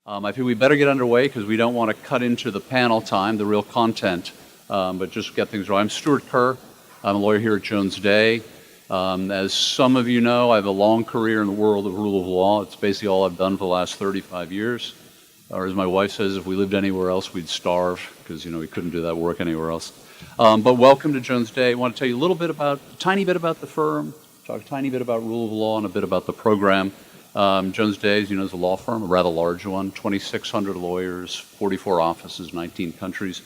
I think we better get underway because we don't want to cut into the panel time, the real content, but just get things right. I'm Stuart Kerr. I'm a lawyer here at Jones Day. As some of you know, I have a long career in the world of rule of law. It's basically all I've done for the last 35 years. Or as my wife says, if we lived anywhere else, we'd starve because, we couldn't do that work anywhere else. But welcome to Jones Day. I want to tell you a tiny bit about the firm, talk a tiny bit about rule of law and a bit about the program. Jones Day, as you know, is a law firm, a rather large one, 2,600 lawyers, 44 offices, 19 countries.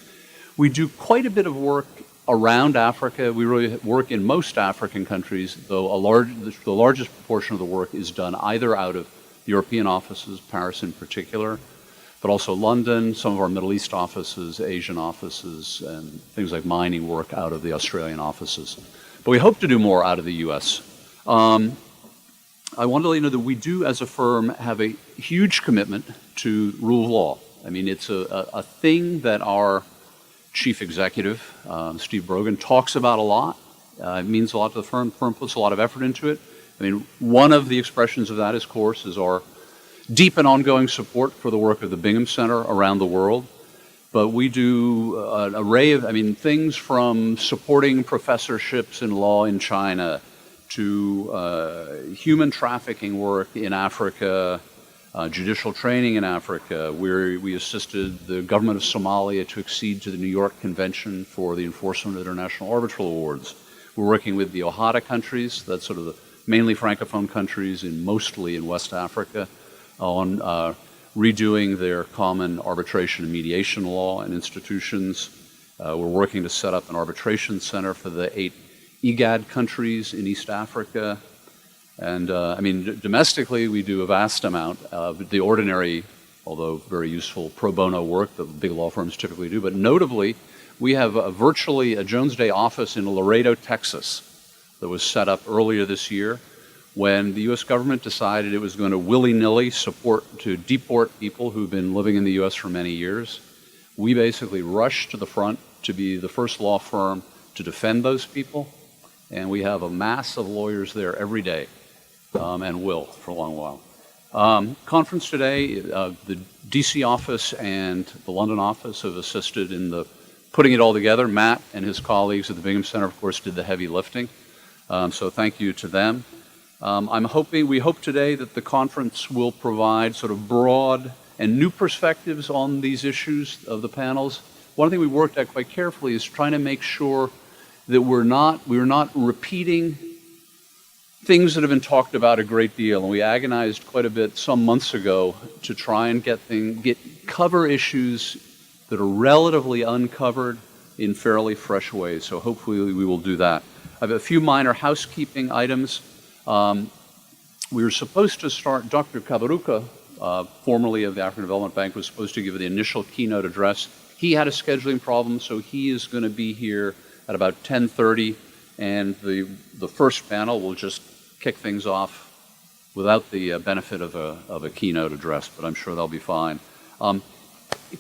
We do quite a bit of work around Africa. We really work in most African countries, though the largest proportion of the work is done either out of European offices, Paris in particular, but also London, some of our Middle East offices, Asian offices, and things like mining work out of the Australian offices. But we hope to do more out of the U.S. I want to let you know that we do, as a firm, have a huge commitment to rule of law. I mean, it's a thing that our chief executive, Steve Brogan, talks about a lot. It means a lot to the firm. The firm puts a lot of effort into it. I mean, one of the expressions of that, of course, is our deep and ongoing support for the work of the Bingham Center around the world. But we do an array of, things from supporting professorships in law in China to human trafficking work in Africa, judicial training in Africa, where we assisted the government of Somalia to accede to the New York Convention for the enforcement of international arbitral awards. We're working with the OHADA countries, that's sort of the mainly Francophone countries, mostly in West Africa, on redoing their common arbitration and mediation law and institutions. We're working to set up an arbitration center for the 8 IGAD countries in East Africa. And domestically, we do a vast amount of the ordinary, although very useful, pro bono work that big law firms typically do. But notably, we have virtually a Jones Day office in Laredo, Texas, that was set up earlier this year when the U.S. government decided it was going to willy-nilly deport people who've been living in the U.S. for many years. We basically rushed to the front to be the first law firm to defend those people, and we have a mass of lawyers there every day, and will for a long while. Conference today, the D.C. office and the London office have assisted in putting it all together. Matt and his colleagues at the Bingham Center, of course, did the heavy lifting, so thank you to them. We hope today that the conference will provide sort of broad and new perspectives on these issues of the panels. One thing we worked at quite carefully is trying to make sure that we're not repeating things that have been talked about a great deal, and we agonized quite a bit some months ago to try and cover issues that are relatively uncovered in fairly fresh ways. So hopefully we will do that. I have a few minor housekeeping items. We were supposed to start, Dr. Kabaruka, formerly of the African Development Bank, was supposed to give the initial keynote address. He had a scheduling problem, so he is going to be here at about 10:30, and the first panel will just kick things off without the benefit of a keynote address, but I'm sure they'll be fine.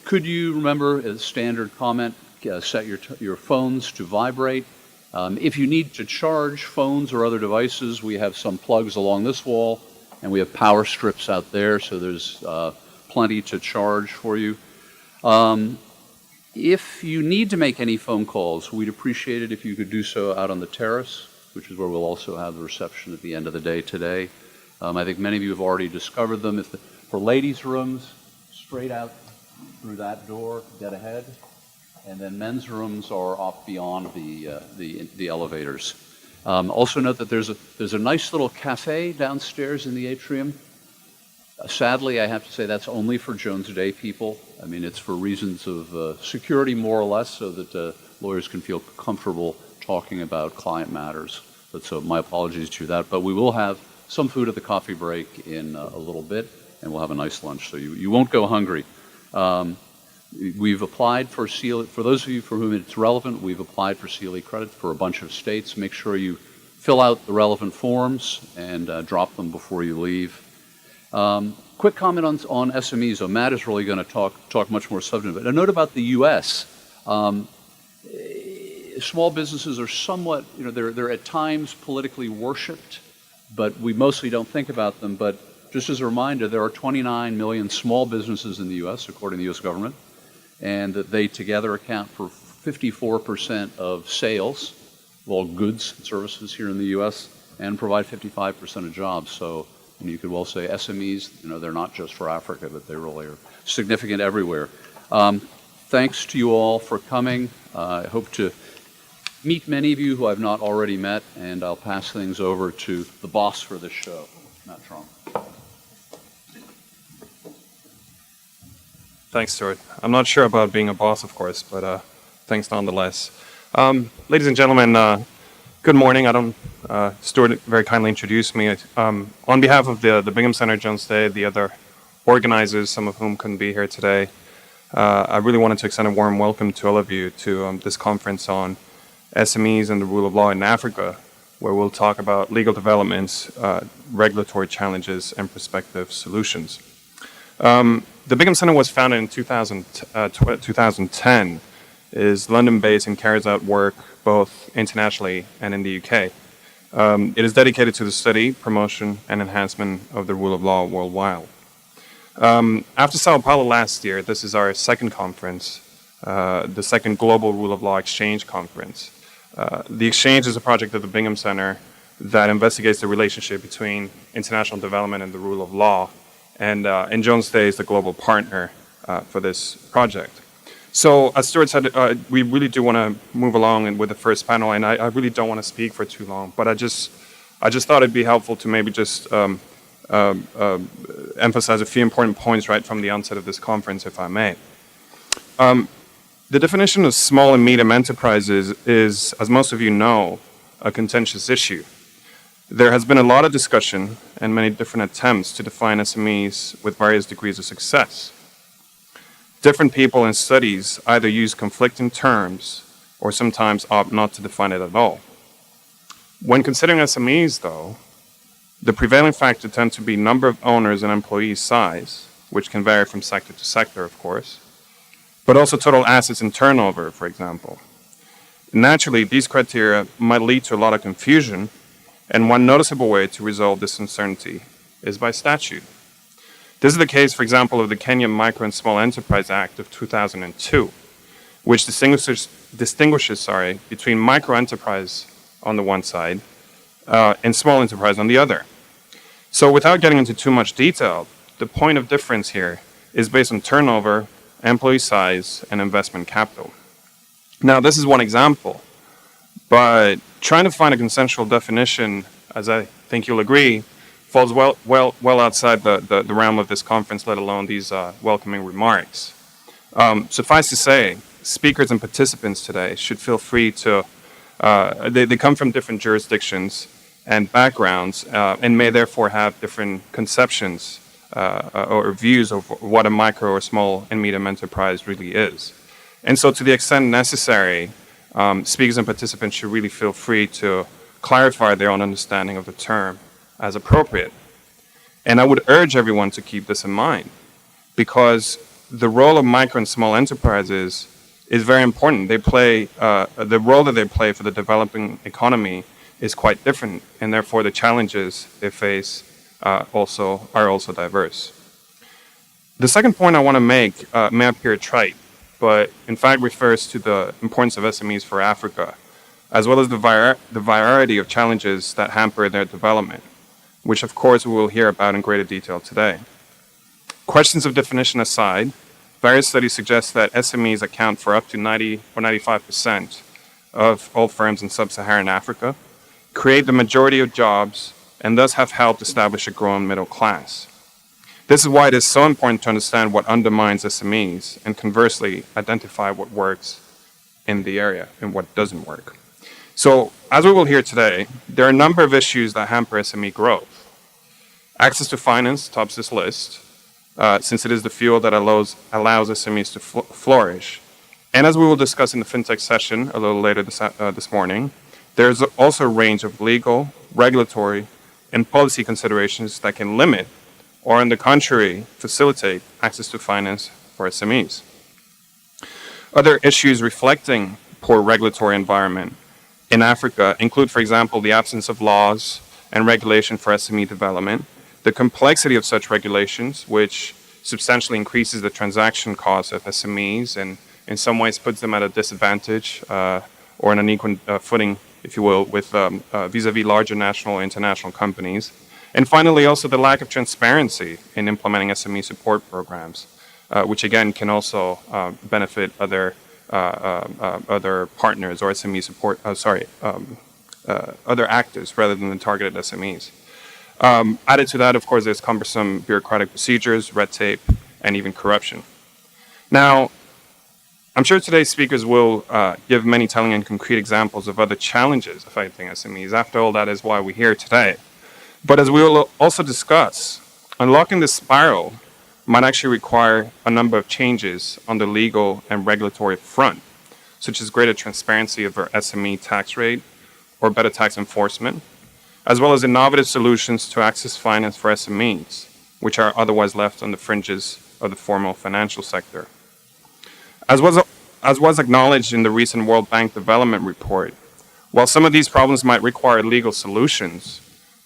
Could you remember, as standard comment, set your phones to vibrate? If you need to charge phones or other devices, we have some plugs along this wall, and we have power strips out there, so there's plenty to charge for you. If you need to make any phone calls, we'd appreciate it if you could do so out on the terrace, which is where we'll also have the reception at the end of the day today. I think many of you have already discovered them. For ladies' rooms, straight out through that door, dead ahead. And then men's rooms are off beyond the elevators. Also note that there's a nice little cafe downstairs in the atrium. Sadly, I have to say that's only for Jones Day people. It's for reasons of security, more or less, so that lawyers can feel comfortable talking about client matters. So my apologies to that. But we will have some food at the coffee break in a little bit, and we'll have a nice lunch, so you won't go hungry. We've applied for those of you for whom it's relevant, we've applied for CLE credit for a bunch of states. Make sure you fill out the relevant forms and drop them before you leave. Quick comment on SMEs. So Matt is really going to talk much more substantive. But a note about the U.S. Small businesses are somewhat, they're at times politically worshipped, but we mostly don't think about them. But just as a reminder, there are 29 million small businesses in the U.S., according to the U.S. government, and that they together account for 54% of sales of all goods and services here in the U.S. and provide 55% of jobs. So you could well say SMEs, they're not just for Africa, but they really are significant everywhere. Thanks to you all for coming. I hope to meet many of you who I've not already met, and I'll pass things over to the boss for this show, Matt Trump. Thanks, Stuart. I'm not sure about being a boss, of course, but thanks nonetheless. Ladies and gentlemen, good morning. Stuart very kindly introduced me. On behalf of the Bingham Center, Jones Day, the other organizers, some of whom couldn't be here today, I really wanted to extend a warm welcome to all of you to this conference on SMEs and the rule of law in Africa, where we'll talk about legal developments, regulatory challenges, and prospective solutions. The Bingham Center was founded in 2010, is London-based and carries out work both internationally and in the UK. It is dedicated to the study, promotion, and enhancement of the rule of law worldwide. After Sao Paulo last year, this is our second conference, the second Global Rule of Law Exchange Conference. The exchange is a project of the Bingham Center that investigates the relationship between international development and the rule of law, and Jones Day is the global partner for this project. So, as Stuart said, we really do want to move along with the first panel, and I really don't want to speak for too long, but I just thought it'd be helpful to maybe just emphasize a few important points right from the onset of this conference, if I may. The definition of small and medium enterprises is, as most of you know, a contentious issue. There has been a lot of discussion and many different attempts to define SMEs with various degrees of success. Different people and studies either use conflicting terms or sometimes opt not to define it at all. When considering SMEs, though, the prevailing factor tends to be number of owners and employees size, which can vary from sector to sector, of course, but also total assets and turnover, for example. Naturally, these criteria might lead to a lot of confusion, and one noticeable way to resolve this uncertainty is by statute. This is the case, for example, of the Kenya Micro and Small Enterprise Act of 2002, which distinguishes between micro enterprise on the one side and small enterprise on the other. So without getting into too much detail, the point of difference here is based on turnover, employee size, and investment capital. Now, this is one example, but trying to find a consensual definition, as I think you'll agree, falls well outside the realm of this conference, let alone these welcoming remarks. Suffice to say, speakers and participants today should feel free to, they come from different jurisdictions and backgrounds, and may therefore have different conceptions or views of what a micro or small and medium enterprise really is. And so to the extent necessary, speakers and participants should really feel free to clarify their own understanding of the term as appropriate. And I would urge everyone to keep this in mind, because the role of micro and small enterprises is very important. They play, the role that they play for the developing economy is quite different, and therefore the challenges they face are also diverse. The second point I want to make may appear trite, but in fact refers to the importance of SMEs for Africa, as well as the variety of challenges that hamper their development, which of course we will hear about in greater detail today. Questions of definition aside, various studies suggest that SMEs account for up to 90 or 95% of all firms in sub-Saharan Africa, create the majority of jobs, and thus have helped establish a growing middle class. This is why it is so important to understand what undermines SMEs and conversely identify what works in the area and what doesn't work. So, as we will hear today, there are a number of issues that hamper SME growth. Access to finance tops this list, since it is the fuel that allows SMEs to flourish. And as we will discuss in the FinTech session a little later this morning, there's also a range of legal, regulatory, and policy considerations that can limit, or on the contrary, facilitate access to finance for SMEs. Other issues reflecting poor regulatory environment in Africa include, for example, the absence of laws and regulation for SME development, the complexity of such regulations, which substantially increases the transaction costs of SMEs and in some ways puts them at a disadvantage or an unequal footing, if you will, with vis-a-vis larger national or international companies. And finally, also the lack of transparency in implementing SME support programs, which again can also benefit other partners or SME support, other actors rather than the targeted SMEs. Added to that, of course, there's cumbersome bureaucratic procedures, red tape, and even corruption. Now, I'm sure today's speakers will give many telling and concrete examples of other challenges affecting SMEs. After all, that is why we're here today. But as we will also discuss, unlocking this spiral might actually require a number of changes on the legal and regulatory front, such as greater transparency of our SME tax rate or better tax enforcement, as well as innovative solutions to access finance for SMEs, which are otherwise left on the fringes of the formal financial sector. As was acknowledged in the recent World Bank Development Report, while some of these problems might require legal solutions,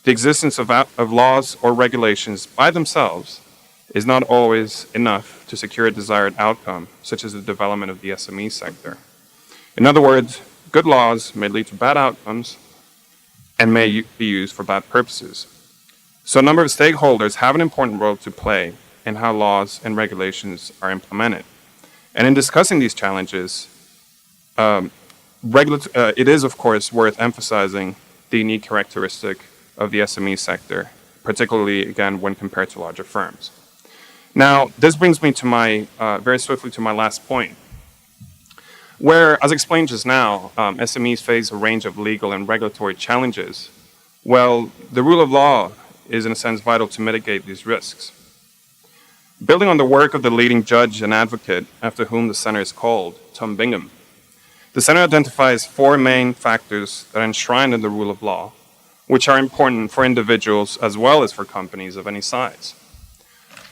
the existence of laws or regulations by themselves is not always enough to secure a desired outcome, such as the development of the SME sector. In other words, good laws may lead to bad outcomes and may be used for bad purposes. So a number of stakeholders have an important role to play in how laws and regulations are implemented. And in discussing these challenges, it is, of course, worth emphasizing the unique characteristic of the SME sector, particularly, again, when compared to larger firms. Now, this brings me to very swiftly to my last point, where, as explained just now, SMEs face a range of legal and regulatory challenges. Well, the rule of law is, in a sense, vital to mitigate these risks. Building on the work of the leading judge and advocate after whom the center is called, Tom Bingham, the center identifies 4 main factors that are enshrined in the rule of law, which are important for individuals as well as for companies of any size.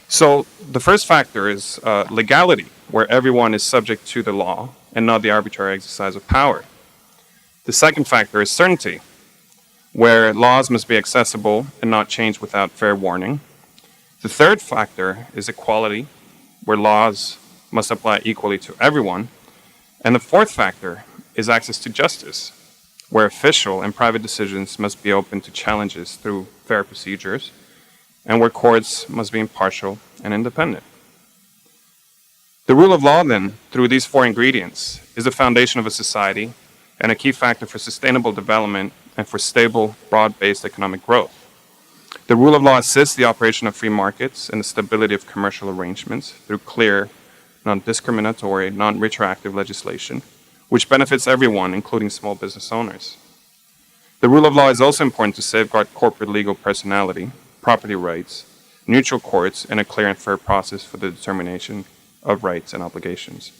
So the first factor is legality, where everyone is subject to the law and not the arbitrary exercise of power. The second factor is certainty, where laws must be accessible and not changed without fair warning. The third factor is equality, where laws must apply equally to everyone. And the fourth factor is access to justice, where official and private decisions must be open to challenges through fair procedures, and where courts must be impartial and independent. The rule of law, then, through these 4 ingredients, is the foundation of a society and a key factor for sustainable development and for stable, broad-based economic growth. The rule of law assists the operation of free markets and the stability of commercial arrangements through clear, non-discriminatory, non-retroactive legislation, which benefits everyone, including small business owners. The rule of law is also important to safeguard corporate legal personality, property rights, neutral courts, and a clear and fair process for the determination of rights and obligations.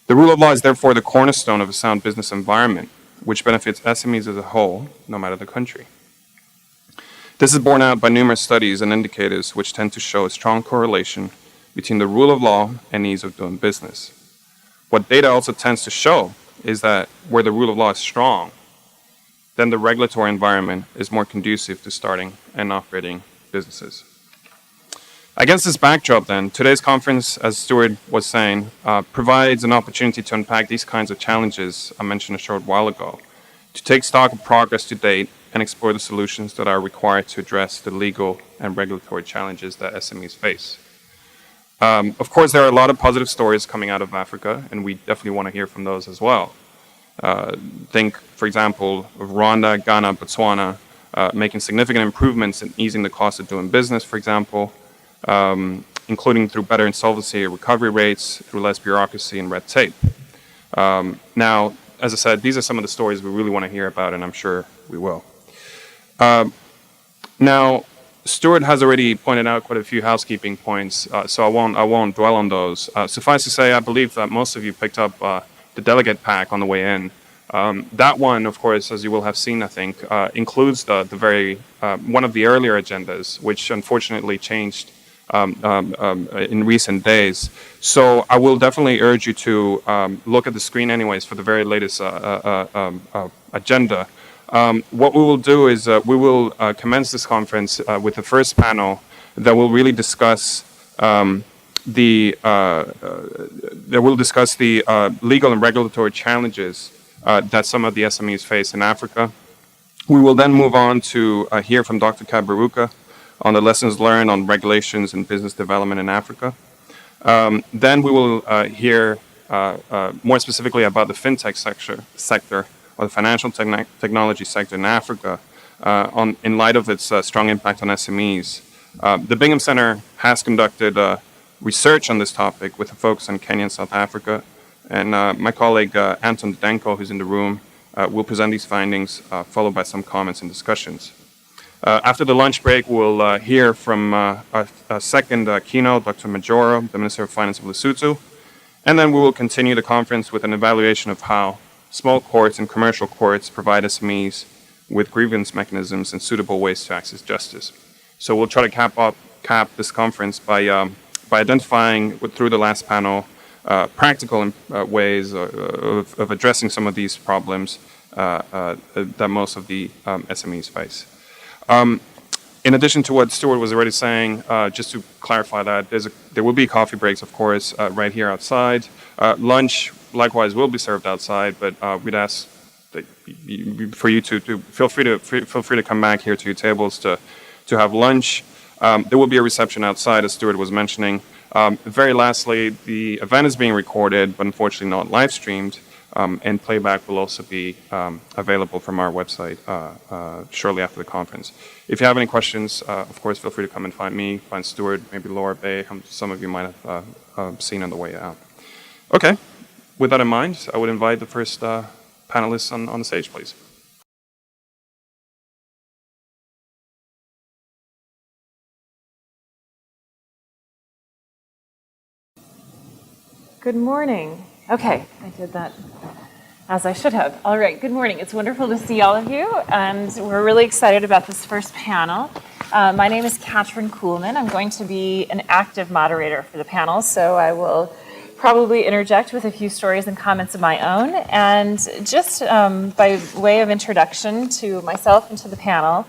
The rule of law is therefore the cornerstone of a sound business environment, which benefits SMEs as a whole, no matter the country. This is borne out by numerous studies and indicators which tend to show a strong correlation between the rule of law and ease of doing business. What data also tends to show is that where the rule of law is strong, then the regulatory environment is more conducive to starting and operating businesses. Against this backdrop, then, today's conference, as Stuart was saying, provides an opportunity to unpack these kinds of challenges I mentioned a short while ago, to take stock of progress to date and explore the solutions that are required to address the legal and regulatory challenges that SMEs face. Of course, there are a lot of positive stories coming out of Africa, and we definitely want to hear from those as well. Think, for example, of Rwanda, Ghana, Botswana, making significant improvements in easing the cost of doing business, for example, including through better insolvency recovery rates, through less bureaucracy and red tape. Now, as I said, these are some of the stories we really want to hear about, and I'm sure we will. Now, Stuart has already pointed out quite a few housekeeping points, so I won't dwell on those. Suffice to say, I believe that most of you picked up the delegate pack on the way in. That one, of course, as you will have seen, I think, includes one of the earlier agendas, which unfortunately changed in recent days. So I will definitely urge you to look at the screen anyways for the very latest agenda. What we will do is we will commence this conference with the first panel that will really discuss the legal and regulatory challenges that some of the SMEs face in Africa. We will then move on to hear from Dr. Kaberuka on the lessons learned on regulations and business development in Africa. Then we will hear more specifically about the fintech sector or the financial technology sector in Africa in light of its strong impact on SMEs. The Bingham Center has conducted research on this topic with a focus on Kenya and South Africa. And my colleague Anton Denko, who's in the room, will present these findings, followed by some comments and discussions. After the lunch break, we'll hear from our second keynote, Dr. Majoro, the Minister of Finance of Lesotho. And then we will continue the conference with an evaluation of how small courts and commercial courts provide SMEs with grievance mechanisms and suitable ways to access justice. So we'll try to cap this conference by identifying, through the last panel, practical ways of addressing some of these problems that most of the SMEs face. In addition to what Stuart was already saying, just to clarify that, there will be coffee breaks, of course, right here outside. Lunch, likewise, will be served outside, but we'd ask that for you to feel free to come back here to your tables to have lunch. There will be a reception outside, as Stuart was mentioning. Very lastly, the event is being recorded, but unfortunately not live streamed, and playback will also be available from our website shortly after the conference. If you have any questions, of course, feel free to come and find me, find Stuart, maybe Laura Bay, some of you might have seen on the way out. Okay, with that in mind, I would invite the first panelists on the stage, please. Good morning. Okay, I did that as I should have. All right, good morning. It's wonderful to see all of you, and we're really excited about this first panel. My name is Kathryn Kuhlman. I'm going to be an active moderator for the panel, so I will probably interject with a few stories and comments of my own. And just by way of introduction to myself and to the panel,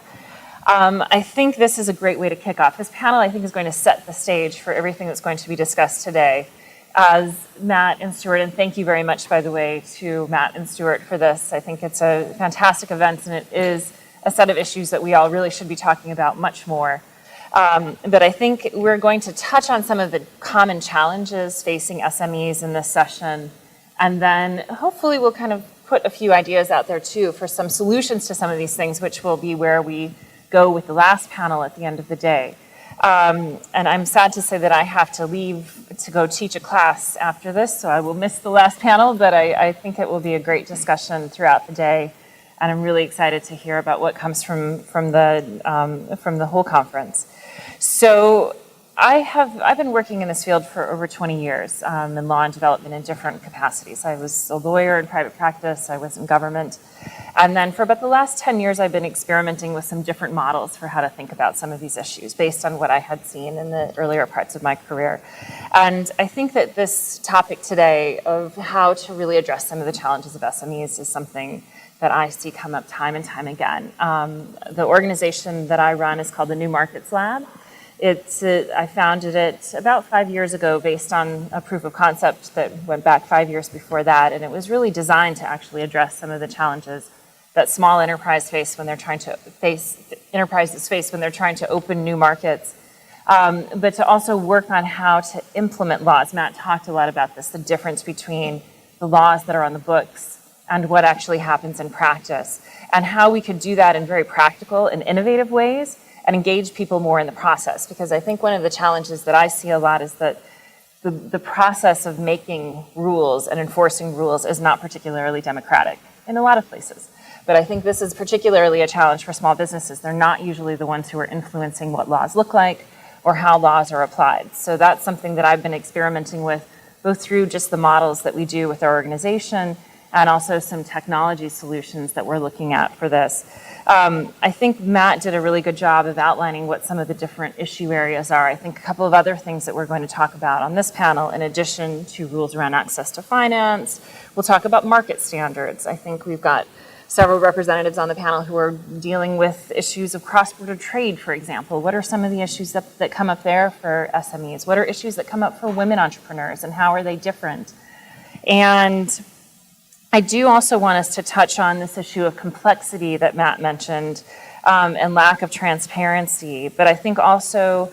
I think this is a great way to kick off. This panel, I think, is going to set the stage for everything that's going to be discussed today. As Matt and Stuart, and thank you very much, by the way, to Matt and Stuart for this. I think it's a fantastic event, and it is a set of issues that we all really should be talking about much more. But I think we're going to touch on some of the common challenges facing SMEs in this session, and then hopefully we'll kind of put a few ideas out there too for some solutions to some of these things, which will be where we go with the last panel at the end of the day. And I'm sad to say that I have to leave to go teach a class after this, so I will miss the last panel, but I think it will be a great discussion throughout the day, and I'm really excited to hear about what comes from the whole conference. So I've been working in this field for over 20 years in law and development in different capacities. I was a lawyer in private practice, I was in government, and then for about the last 10 years I've been experimenting with some different models for how to think about some of these issues based on what I had seen in the earlier parts of my career. And I think that this topic today of how to really address some of the challenges of SMEs is something that I see come up time and time again. The organization that I run is called the New Markets Lab. I founded it about 5 years ago based on a proof of concept that went back 5 years before that, and it was really designed to actually address some of the challenges that small enterprises face when they're trying to open new markets, but to also work on how to implement laws. Matt talked a lot about this, the difference between the laws that are on the books and what actually happens in practice, and how we could do that in very practical and innovative ways and engage people more in the process. Because I think one of the challenges that I see a lot is that the process of making rules and enforcing rules is not particularly democratic in a lot of places. But I think this is particularly a challenge for small businesses. They're not usually the ones who are influencing what laws look like or how laws are applied. So that's something that I've been experimenting with, both through just the models that we do with our organization and also some technology solutions that we're looking at for this. I think Matt did a really good job of outlining what some of the different issue areas are. I think a couple of other things that we're going to talk about on this panel, in addition to rules around access to finance, we'll talk about market standards. I think we've got several representatives on the panel who are dealing with issues of cross-border trade, for example. What are some of the issues that come up there for SMEs? What are issues that come up for women entrepreneurs, and how are they different? And I do also want us to touch on this issue of complexity that Matt mentioned, and lack of transparency, but I think also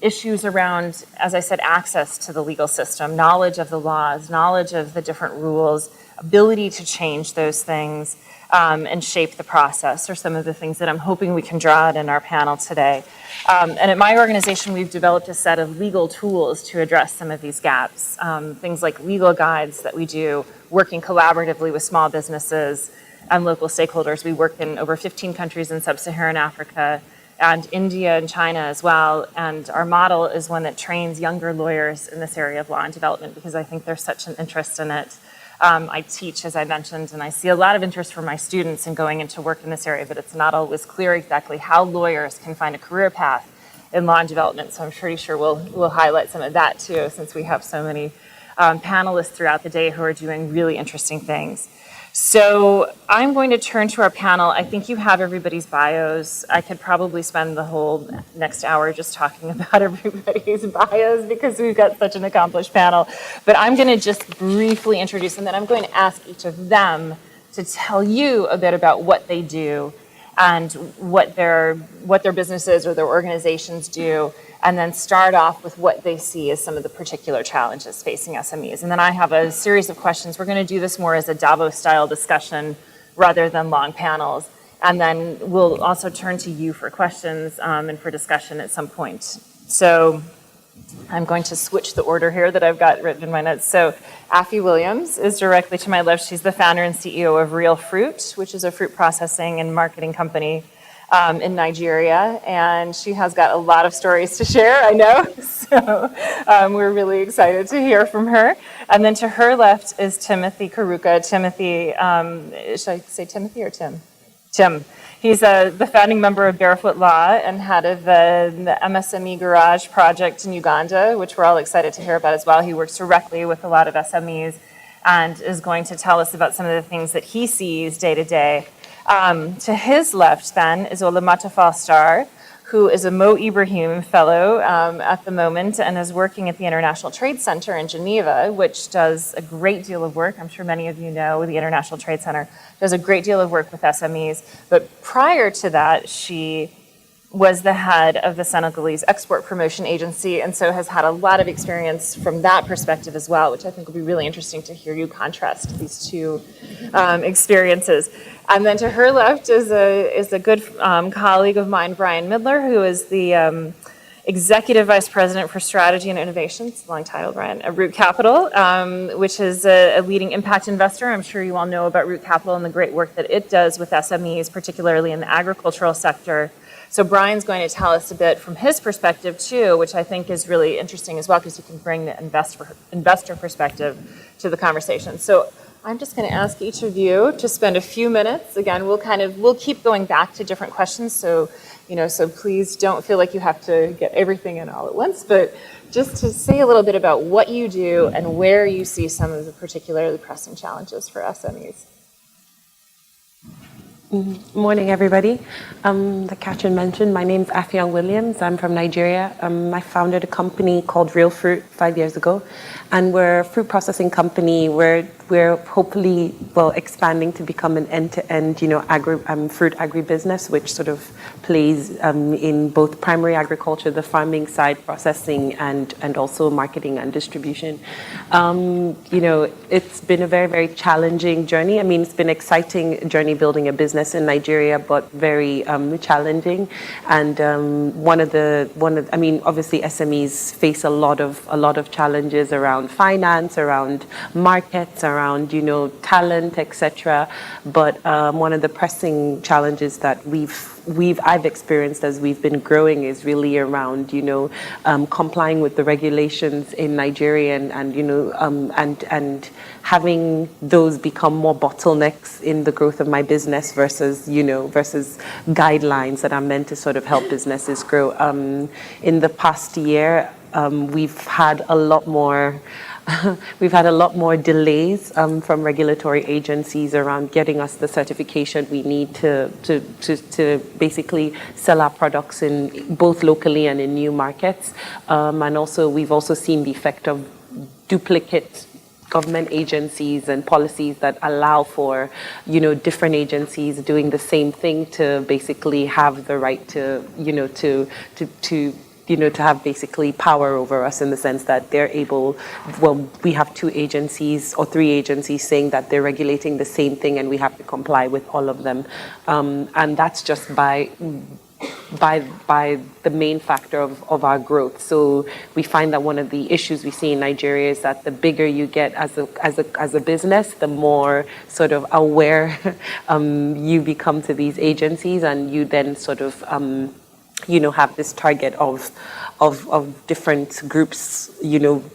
issues around, as I said, access to the legal system, knowledge of the laws, knowledge of the different rules, ability to change those things, and shape the process are some of the things that I'm hoping we can draw out in our panel today. And at my organization, we've developed a set of legal tools to address some of these gaps. Things like legal guides that we do, working collaboratively with small businesses and local stakeholders. We work in over 15 countries in sub-Saharan Africa and India and China as well. And our model is one that trains younger lawyers in this area of law and development, because I think there's such an interest in it. I teach, as I mentioned, and I see a lot of interest from my students in going into work in this area, but it's not always clear exactly how lawyers can find a career path in law and development. So I'm pretty sure we'll highlight some of that too, since we have so many panelists throughout the day who are doing really interesting things. So I'm going to turn to our panel. I think you have everybody's bios. I could probably spend the whole next hour just talking about everybody's bios because we've got such an accomplished panel. But I'm going to just briefly introduce them, and then I'm going to ask each of them to tell you a bit about what they do and what their businesses or their organizations do, and then start off with what they see as some of the particular challenges facing SMEs. And then I have a series of questions. We're going to do this more as a Davos-style discussion rather than long panels. And then we'll also turn to you for questions and for discussion at some point. So I'm going to switch the order here that I've got written in my notes. So Afi Williams is directly to my left. She's the founder and CEO of Real Fruit, which is a fruit processing and marketing company in Nigeria, and she has got a lot of stories to share, I know, so we're really excited to hear from her. And then to her left is Timothy Karuka. Timothy, should I say Timothy or Tim? Tim. He's the founding member of Barefoot Law and head of the MSME Garage project in Uganda, which we're all excited to hear about as well. He works directly with a lot of SMEs and is going to tell us about some of the things that he sees day to day. To his left, then, is Olamata Falstar, who is a Mo Ibrahim Fellow at the moment and is working at the International Trade Center in Geneva, which does a great deal of work. I'm sure many of you know the International Trade Center does a great deal of work with SMEs. But prior to that, she was the head of the Senegalese Export Promotion Agency, and so has had a lot of experience from that perspective as well, which I think will be really interesting to hear you contrast these two experiences. And then to her left is a good colleague of mine, Brian Midler, who is the Executive Vice President for Strategy and Innovation. It's a long title, Brian, at Root Capital, which is a leading impact investor. I'm sure you all know about Root Capital and the great work that it does with SMEs, particularly in the agricultural sector. So Brian's going to tell us a bit from his perspective too, which I think is really interesting as well, because you can bring the investor perspective to the conversation. So I'm just going to ask each of you to spend a few minutes. Again, we'll keep going back to different questions. So, so please don't feel like you have to get everything in all at once, but just to say a little bit about what you do and where you see some of the particularly pressing challenges for SMEs. Morning, everybody. Like Kathryn mentioned, my name's Afi Williams. I'm from Nigeria. I founded a company called Real Fruit 5 years ago, and we're a fruit processing company. We're hopefully expanding to become an end-to-end, fruit agribusiness, which sort of plays in both primary agriculture, the farming side, processing, and also marketing and distribution. It's been a very, very challenging journey. I mean, it's been an exciting journey building a business in Nigeria, but very challenging. And obviously SMEs face a lot of challenges around finance, around markets, around talent, etc. But one of the pressing challenges that I've experienced as we've been growing is really around complying with the regulations in Nigeria and having those become more bottlenecks in the growth of my business versus guidelines that are meant to sort of help businesses grow. In the past year, we've had a lot more we've had a lot more delays from regulatory agencies around getting us the certification we need to basically sell our products in both locally and in new markets. And also, we've also seen the effect of duplicate government agencies and policies that allow for, different agencies doing the same thing to basically have the right to have basically power over us, in the sense that they're able, we have 2 agencies or 3 agencies saying that they're regulating the same thing and we have to comply with all of them. And that's just by the main factor of our growth. So we find that one of the issues we see in Nigeria is that the bigger you get as a business, the more sort of aware you become to these agencies, and you then sort of have this target of different groups,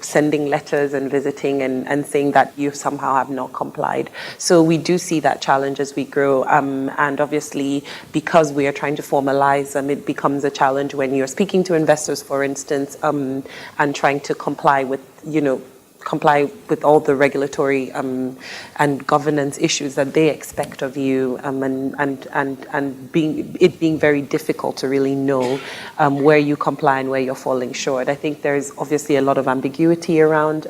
sending letters and visiting and saying that you somehow have not complied. So we do see that challenge as we grow. And obviously, because we are trying to formalize, it becomes a challenge when you're speaking to investors, for instance, and trying to comply with all the regulatory and governance issues that they expect of you, and being very difficult to really know where you comply and where you're falling short. I think there's obviously a lot of ambiguity around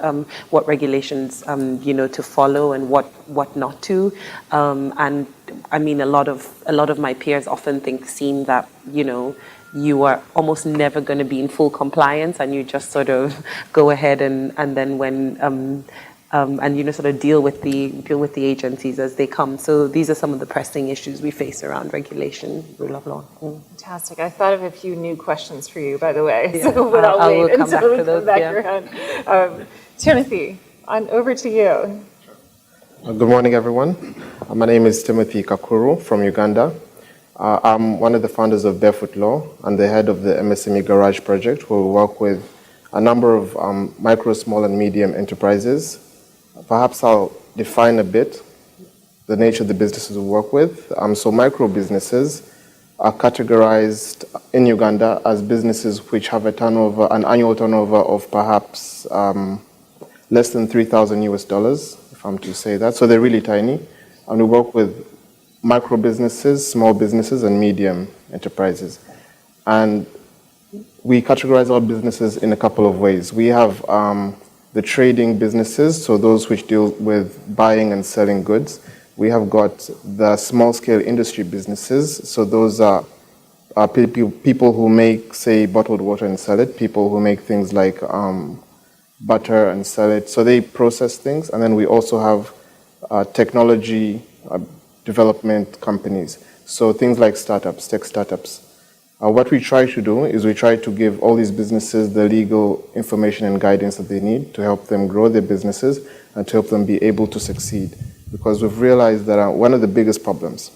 what regulations to follow and what not to. And I mean, a lot of my peers often seem that you are almost never going to be in full compliance, and you just sort of go ahead and then when sort of deal with the agencies as they come. So these are some of the pressing issues we face around regulation, rule of law. Fantastic. I thought of a few new questions for you, by the way. Yeah. So but I'll wait come until we back to come those, back around. Timothy, over to you. Good morning, everyone. My name is Timothy Kakuru from Uganda. I'm one of the founders of Barefoot Law and the head of the MSME Garage project, where we work with a number of micro, small, and medium enterprises. Perhaps I'll define a bit the nature of the businesses we work with. So micro businesses are categorized in Uganda as businesses which have an annual turnover of perhaps less than $3,000, if I'm to say that. So they're really tiny. And we work with micro businesses, small businesses, and medium enterprises. And we categorize our businesses in a couple of ways. We have the trading businesses, so those which deal with buying and selling goods. We have got the small-scale industry businesses, so those are people who make, say, bottled water and sell it, people who make things like butter and sell it. So they process things. And then we also have technology development companies. So things like startups, tech startups. What we try to do is we try to give all these businesses the legal information and guidance that they need to help them grow their businesses and to help them be able to succeed. Because we've realized that one of the biggest problems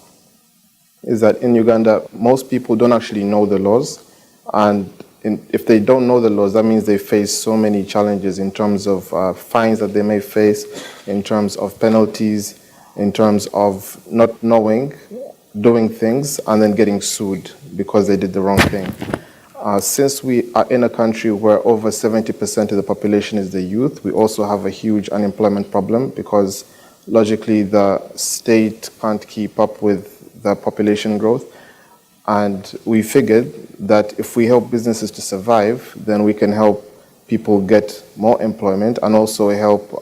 is that in Uganda, most people don't actually know the laws. And if they don't know the laws, that means they face so many challenges in terms of fines that they may face, in terms of penalties, in terms of not knowing, doing things, and then getting sued because they did the wrong thing. Since we are in a country where over 70% of the population is the youth, we also have a huge unemployment problem because logically the state can't keep up with the population growth. And we figured that if we help businesses to survive, then we can help people get more employment and also help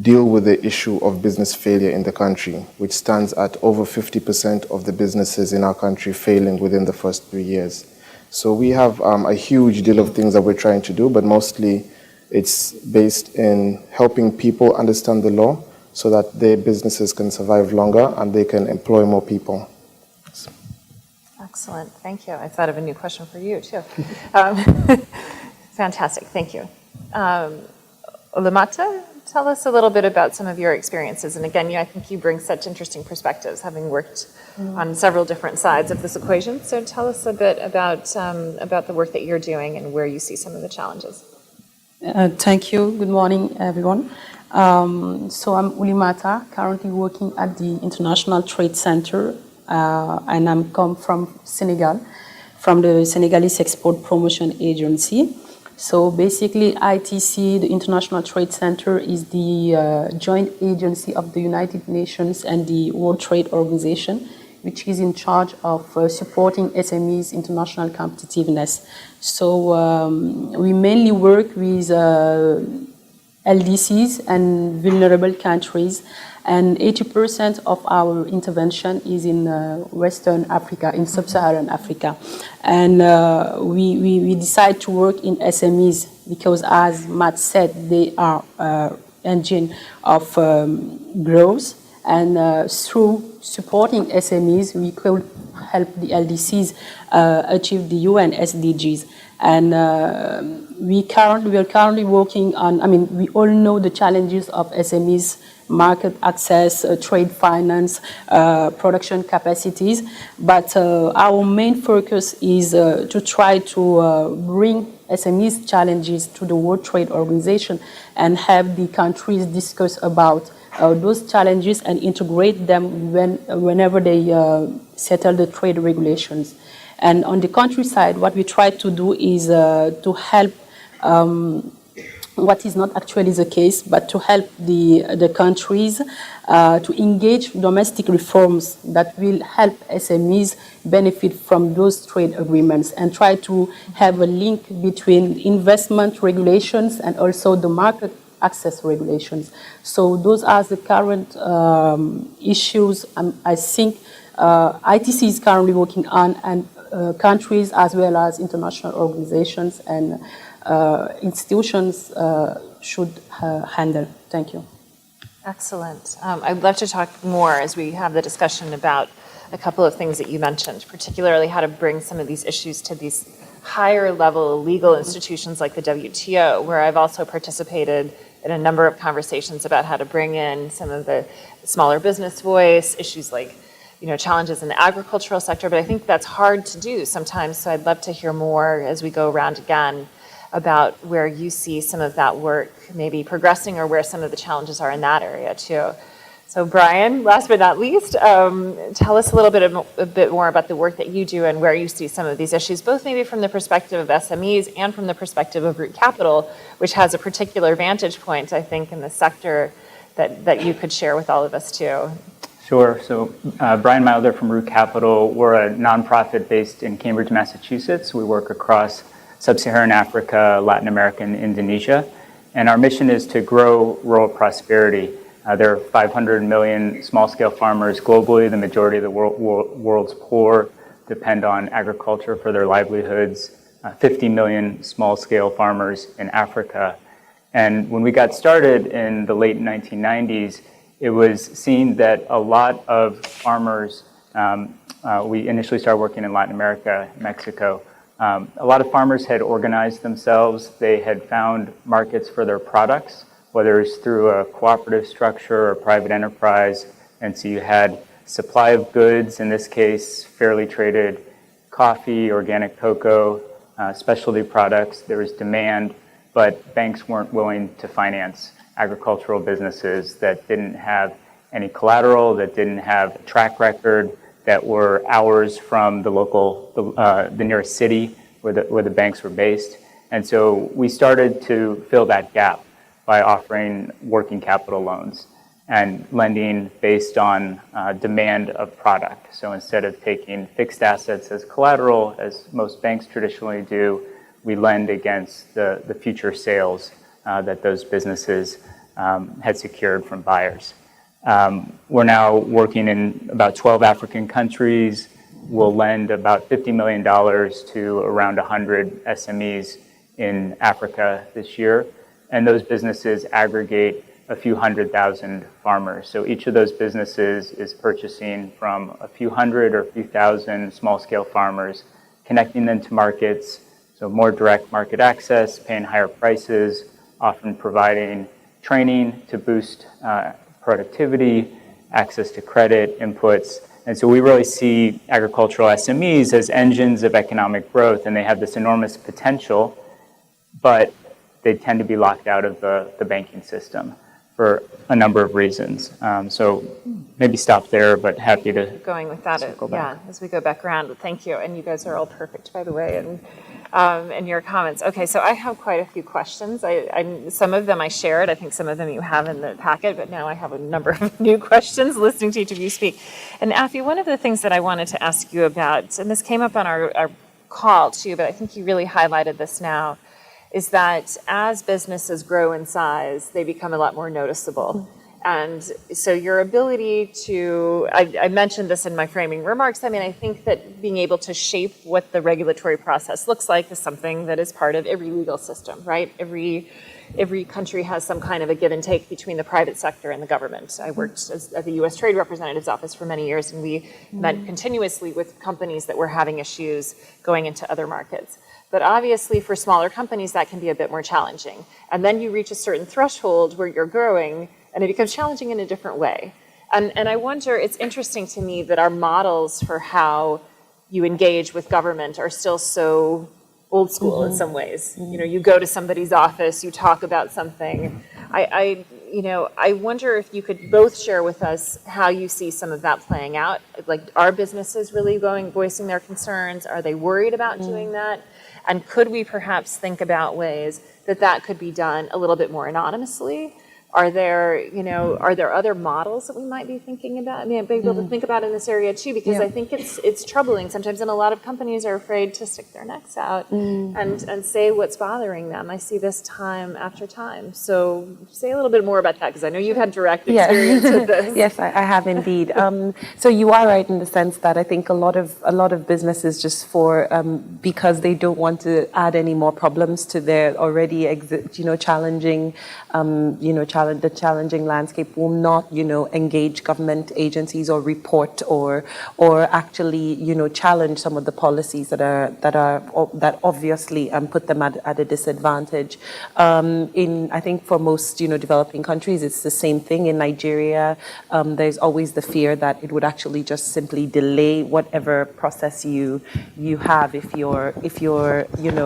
deal with the issue of business failure in the country, which stands at over 50% of the businesses in our country failing within the first 3 years. So we have a huge deal of things that we're trying to do, but mostly it's based in helping people understand the law so that their businesses can survive longer and they can employ more people. Excellent. Thank you. I thought of a new question for you, too. Fantastic. Thank you. Olamata, tell us a little bit about some of your experiences. And again, I think you bring such interesting perspectives, having worked on several different sides of this equation. So tell us a bit about the work that you're doing and where you see some of the challenges. Thank you. Good morning, everyone. So I'm Ulimata, currently working at the International Trade Center, and I'm come from Senegal, from the Senegalese Export Promotion Agency. So basically, ITC, the International Trade Center, is the joint agency of the United Nations and the World Trade Organization, which is in charge of supporting SMEs' international competitiveness. So we mainly work with LDCs and vulnerable countries, and 80% of our intervention is in Western Africa, in Sub-Saharan Africa. And we decide to work in SMEs because, as Matt said, they are engine of growth, and through supporting SMEs, we could help the LDCs achieve the UN SDGs. And we are currently working on, we all know the challenges of SMEs: market access, trade finance, production capacities. But our main focus is to try to bring SMEs challenges to the World Trade Organization and have the countries discuss about those challenges and integrate them whenever they settle the trade regulations. And on the countryside, what we try to do is to help, what is not actually the case, but to help the countries to engage domestic reforms that will help SMEs benefit from those trade agreements, and try to have a link between investment regulations and also the market access regulations. So those are the current issues I think ITC is currently working on, and countries as well as international organizations and institutions should handle. Thank you. Excellent. I'd love to talk more as we have the discussion about a couple of things that you mentioned, particularly how to bring some of these issues to these higher level legal institutions like the WTO, where I've also participated in a number of conversations about how to bring in some of the smaller business voice, issues like challenges in the agricultural sector, but I think that's hard to do sometimes. So I'd love to hear more as we go around again about where you see some of that work maybe progressing, or where some of the challenges are in that area too. So Brian, last but not least, tell us a bit more about the work that you do and where you see some of these issues, both maybe from the perspective of SMEs and from the perspective of Root Capital, which has a particular vantage point, I think, in the sector that you could share with all of us too. Sure. So Brian Milder from Root Capital. We're a nonprofit based in Cambridge, Massachusetts. We work across Sub-Saharan Africa, Latin America, and Indonesia. And our mission is to grow rural prosperity. There are 500 million small-scale farmers globally. The majority of the world's poor depend on agriculture for their livelihoods. 50 million small-scale farmers in Africa. And when we got started in the late 1990s, it was seen that a lot of farmers, we initially started working in Latin America, Mexico. A lot of farmers had organized themselves. They had found markets for their products, whether it's through a cooperative structure or private enterprise. And so you had supply of goods, in this case, fairly traded coffee, organic cocoa, specialty products. There was demand, but banks weren't willing to finance agricultural businesses that didn't have any collateral, that didn't have a track record, that were hours from the local, the nearest city where the banks were based. And so we started to fill that gap by offering working capital loans and lending based on demand of product. So instead of taking fixed assets as collateral, as most banks traditionally do, we lend against the future sales that those businesses had secured from buyers. We're now working in about 12 African countries. We'll lend about $50 million to around 100 SMEs in Africa this year. And those businesses aggregate a few 100,000 farmers. So each of those businesses is purchasing from a few hundred or a few thousand small-scale farmers, connecting them to markets, so more direct market access, paying higher prices, often providing training to boost productivity, access to credit, inputs. And so we really see agricultural SMEs as engines of economic growth, and they have this enormous potential, but they tend to be locked out of the banking system for a number of reasons. So maybe stop there, but happy to going with that, circle back. as we go back around. Thank you, and you guys are all perfect, by the way, and your comments. Okay, so I have quite a few questions. Some of them I shared. I think some of them you have in the packet, but now I have a number of new questions listening to each of you speak. And Afi, one of the things that I wanted to ask you about, and this came up on our call too, but I think you really highlighted this now, is that as businesses grow in size, they become a lot more noticeable. And so your ability to, I mentioned this in my framing remarks, I mean, I think that being able to shape what the regulatory process looks like is something that is part of every legal system, right? Every country has some kind of a give and take between the private sector and the government. I worked at the U.S. Trade Representative's office for many years, and we met continuously with companies that were having issues going into other markets. But obviously for smaller companies, that can be a bit more challenging. And then you reach a certain threshold where you're growing, and it becomes challenging in a different way. And I wonder, it's interesting to me that our models for how you engage with government are still so old school in some ways. You know, you go to somebody's office, you talk about something. I wonder if you could both share with us how you see some of that playing out. Like, are businesses really voicing their concerns? Are they worried about doing that? And could we perhaps think about ways that that could be done a little bit more anonymously? Are there other models that we might be thinking about? I mean, I'd be able to think about in this area too, because I think it's troubling sometimes, and a lot of companies are afraid to stick their necks out and say what's bothering them. I see this time after time. So say a little bit more about that, because I know you've had direct experience with this. Yes, I have indeed. So you are right in the sense that I think a lot of businesses just because they don't want to add any more problems to their already challenging the challenging landscape will not, engage government agencies or report or actually, challenge some of the policies that obviously put them at a disadvantage. I think for most, developing countries, it's the same thing. In Nigeria, there's always the fear that it would actually just simply delay whatever process you have if you're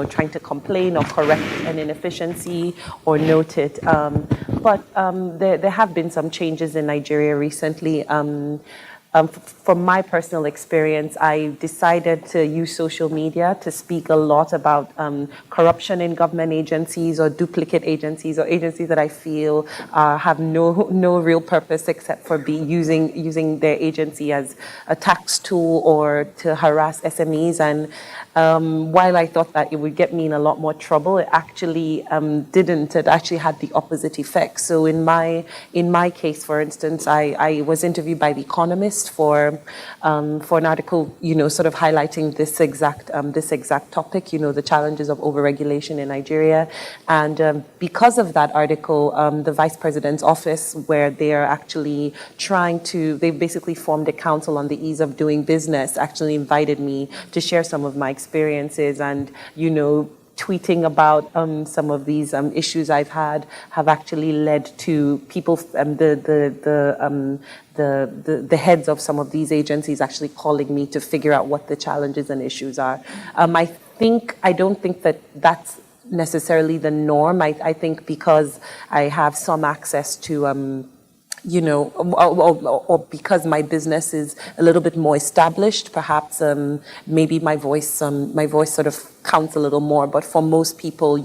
trying to complain or correct an inefficiency or note it. But there have been some changes in Nigeria recently. From my personal experience, I decided to use social media to speak a lot about corruption in government agencies or duplicate agencies or agencies that I feel have no real purpose except for using their agency as a tax tool or to harass SMEs. And while I thought that it would get me in a lot more trouble, it actually didn't. It actually had the opposite effect. So in my case, for instance, I was interviewed by The Economist for an article, sort of highlighting this exact topic, the challenges of overregulation in Nigeria. And because of that article, the Vice President's office, where they are actually they basically formed a council on the ease of doing business, actually invited me to share some of my experiences and, tweeting about some of these issues I've had have actually led to people, the heads of some of these agencies actually calling me to figure out what the challenges and issues are. I don't think that that's necessarily the norm. I think because I have some access to or because my business is a little bit more established, perhaps maybe my voice sort of counts a little more. But for most people,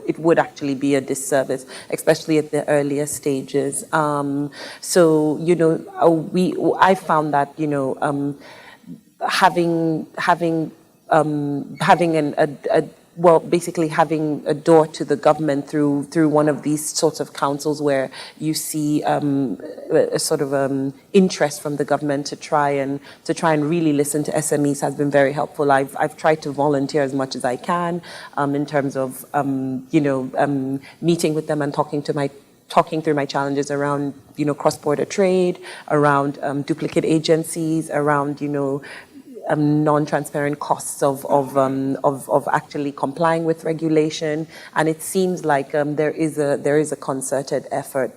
it would actually be a disservice, especially at the earlier stages. I found that basically having a door to the government through one of these sorts of councils where you see a sort of interest from the government to try and really listen to SMEs has been very helpful. I've tried to volunteer as much as I can in terms of meeting with them and talking through my challenges around cross-border trade, around duplicate agencies, around non-transparent costs of actually complying with regulation, and it seems like there is a concerted effort.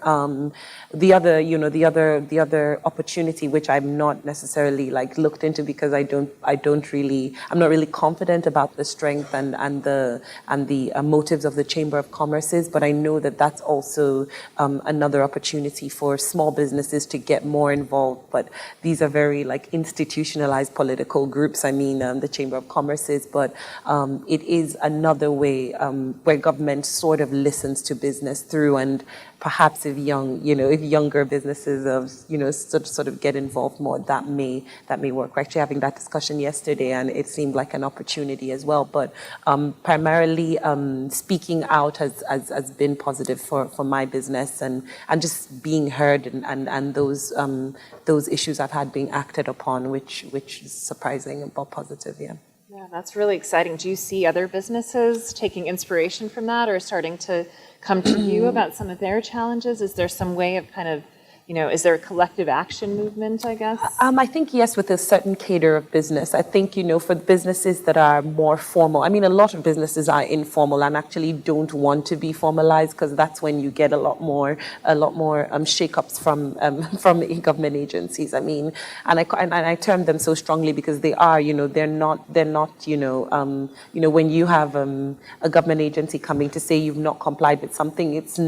The other opportunity, which I'm not necessarily like looked into because I'm not really confident about the strength and the motives of the Chamber of Commerce's, but I know that that's also another opportunity for small businesses to get more involved. But these are very like institutionalized political groups. I mean, the Chamber of Commerce is, but it is another way where government sort of listens to business through, and perhaps if younger businesses sort of get involved more, that may work. We're actually having that discussion yesterday, and it seemed like an opportunity as well. But primarily, speaking out has been positive for my business, and just being heard, and those issues I've had being acted upon, which is surprising but positive. Yeah. Yeah, that's really exciting. Do you see other businesses taking inspiration from that, or starting to come to you about some of their challenges? Is there some way of kind of, is there a collective action movement, I guess? I think, yes, with a certain cadre of business. I think, for businesses that are more formal, I mean, a lot of businesses are informal and actually don't want to be formalized, because that's when you get a lot more shakeups from government agencies. I mean, and I term them so strongly because they are, they're not, when you have a government agency coming to say you've not complied with something, there's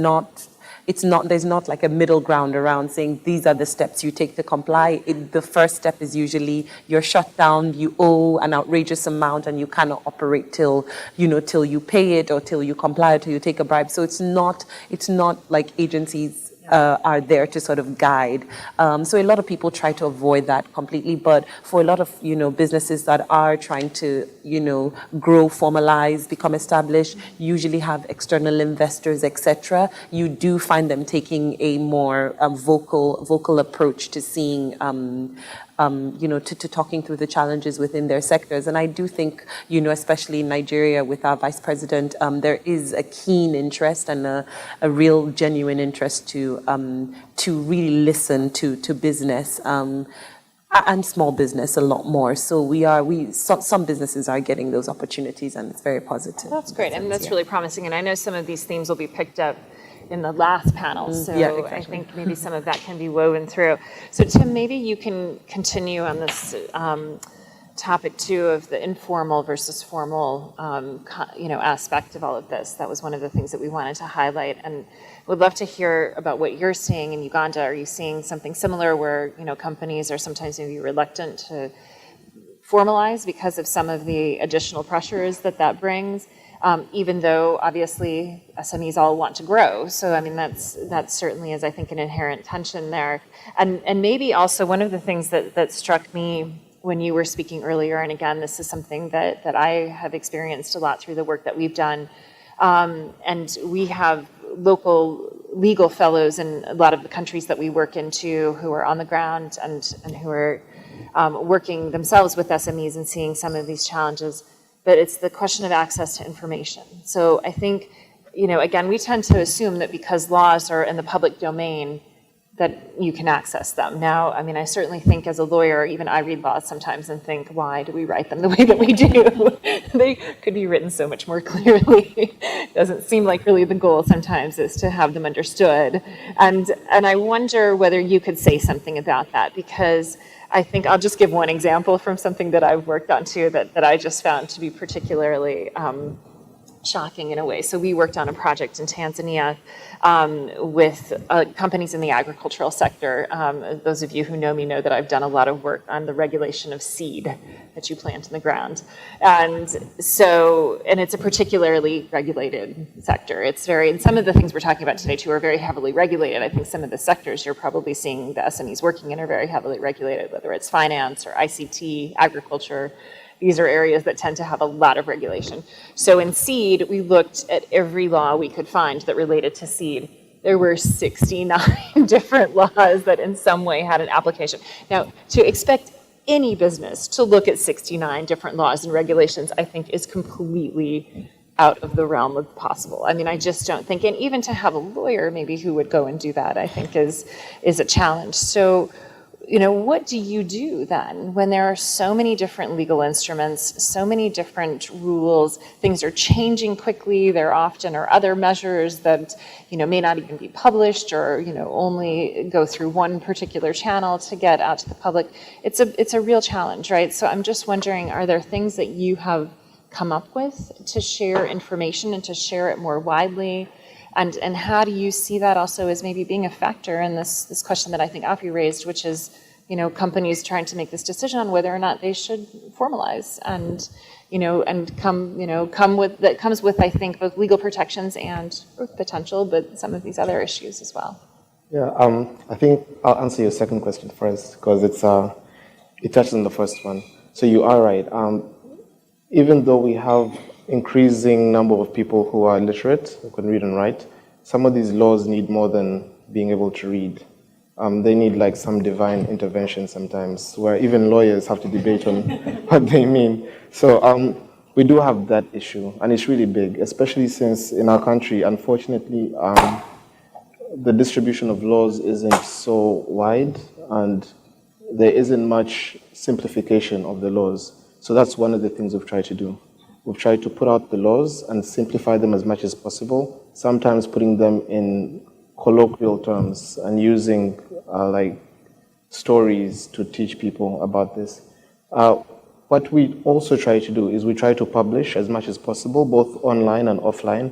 not like a middle ground around saying these are the steps you take to comply. The first step is usually you're shut down, you owe an outrageous amount, and you cannot operate till you pay it, or till you comply, or till you take a bribe. So it's not like agencies are there to sort of guide. So a lot of people try to avoid that completely, but for a lot of businesses that are trying to grow, formalize, become established, usually have external investors, etc. You do find them taking a more vocal approach to seeing to talking through the challenges within their sectors. And I do think, especially in Nigeria with our vice president, there is a keen interest and a real genuine interest to really listen to business. And small business a lot more. So some businesses are getting those opportunities, and it's very positive. That's great, and that's really promising. And I know some of these themes will be picked up in the last panel, so exactly. I think maybe some of that can be woven through. So Tim, maybe you can continue on this topic too of the informal versus formal aspect of all of this. That was one of the things that we wanted to highlight, and would love to hear about what you're seeing in Uganda. Are you seeing something similar where companies are sometimes maybe reluctant to formalize because of some of the additional pressures that brings? Even though obviously SMEs all want to grow. So I mean, that certainly is, I think, an inherent tension there. And maybe also one of the things that struck me when you were speaking earlier, and again, this is something that I have experienced a lot through the work that we've done, and we have local legal fellows in a lot of the countries that we work into who are on the ground and who are working themselves with SMEs and seeing some of these challenges. But it's the question of access to information. So I think, again, we tend to assume that because laws are in the public domain, that you can access them. Now, I mean, I certainly think as a lawyer, even I read laws sometimes and think, why do we write them the way that we do? They could be written so much more clearly. Doesn't seem like really the goal sometimes is to have them understood. And I wonder whether you could say something about that, because I think I'll just give one example from something that I've worked on too that I just found to be particularly shocking in a way. So we worked on a project in Tanzania with companies in the agricultural sector. Those of you who know me know that I've done a lot of work on the regulation of seed that you plant in the ground. And it's a particularly regulated sector. And some of the things we're talking about today too are very heavily regulated. I think some of the sectors you're probably seeing the SMEs working in are very heavily regulated, whether it's finance or ICT, agriculture. These are areas that tend to have a lot of regulation. So in seed, we looked at every law we could find that related to seed. There were 69 different laws that in some way had an application. Now, to expect any business to look at 69 different laws and regulations, I think is completely out of the realm of possible. I mean, I just don't think, and even to have a lawyer maybe who would go and do that, I think is a challenge. So what do you do then when there are so many different legal instruments, so many different rules, things are changing quickly, there often are other measures that, may not even be published or, only go through one particular channel to get out to the public. It's a real challenge, right? So I'm just wondering, are there things that you have come up with to share information and to share it more widely? And how do you see that also as maybe being a factor in this question that I think Afi raised, which is, companies trying to make this decision on whether or not they should formalize and, and that comes with, I think, both legal protections and growth potential, but some of these other issues as well. Yeah, I think I'll answer your second question first because it touches on the first one. So you are right. Even though we have increasing number of people who are literate, who can read and write, some of these laws need more than being able to read. They need like some divine intervention sometimes, where even lawyers have to debate on what they mean. So we do have that issue, and it's really big, especially since in our country, unfortunately, the distribution of laws isn't so wide, and there isn't much simplification of the laws. So that's one of the things we've tried to do. We've tried to put out the laws and simplify them as much as possible, sometimes putting them in colloquial terms and using like stories to teach people about this. What we also try to do is we try to publish as much as possible, both online and offline,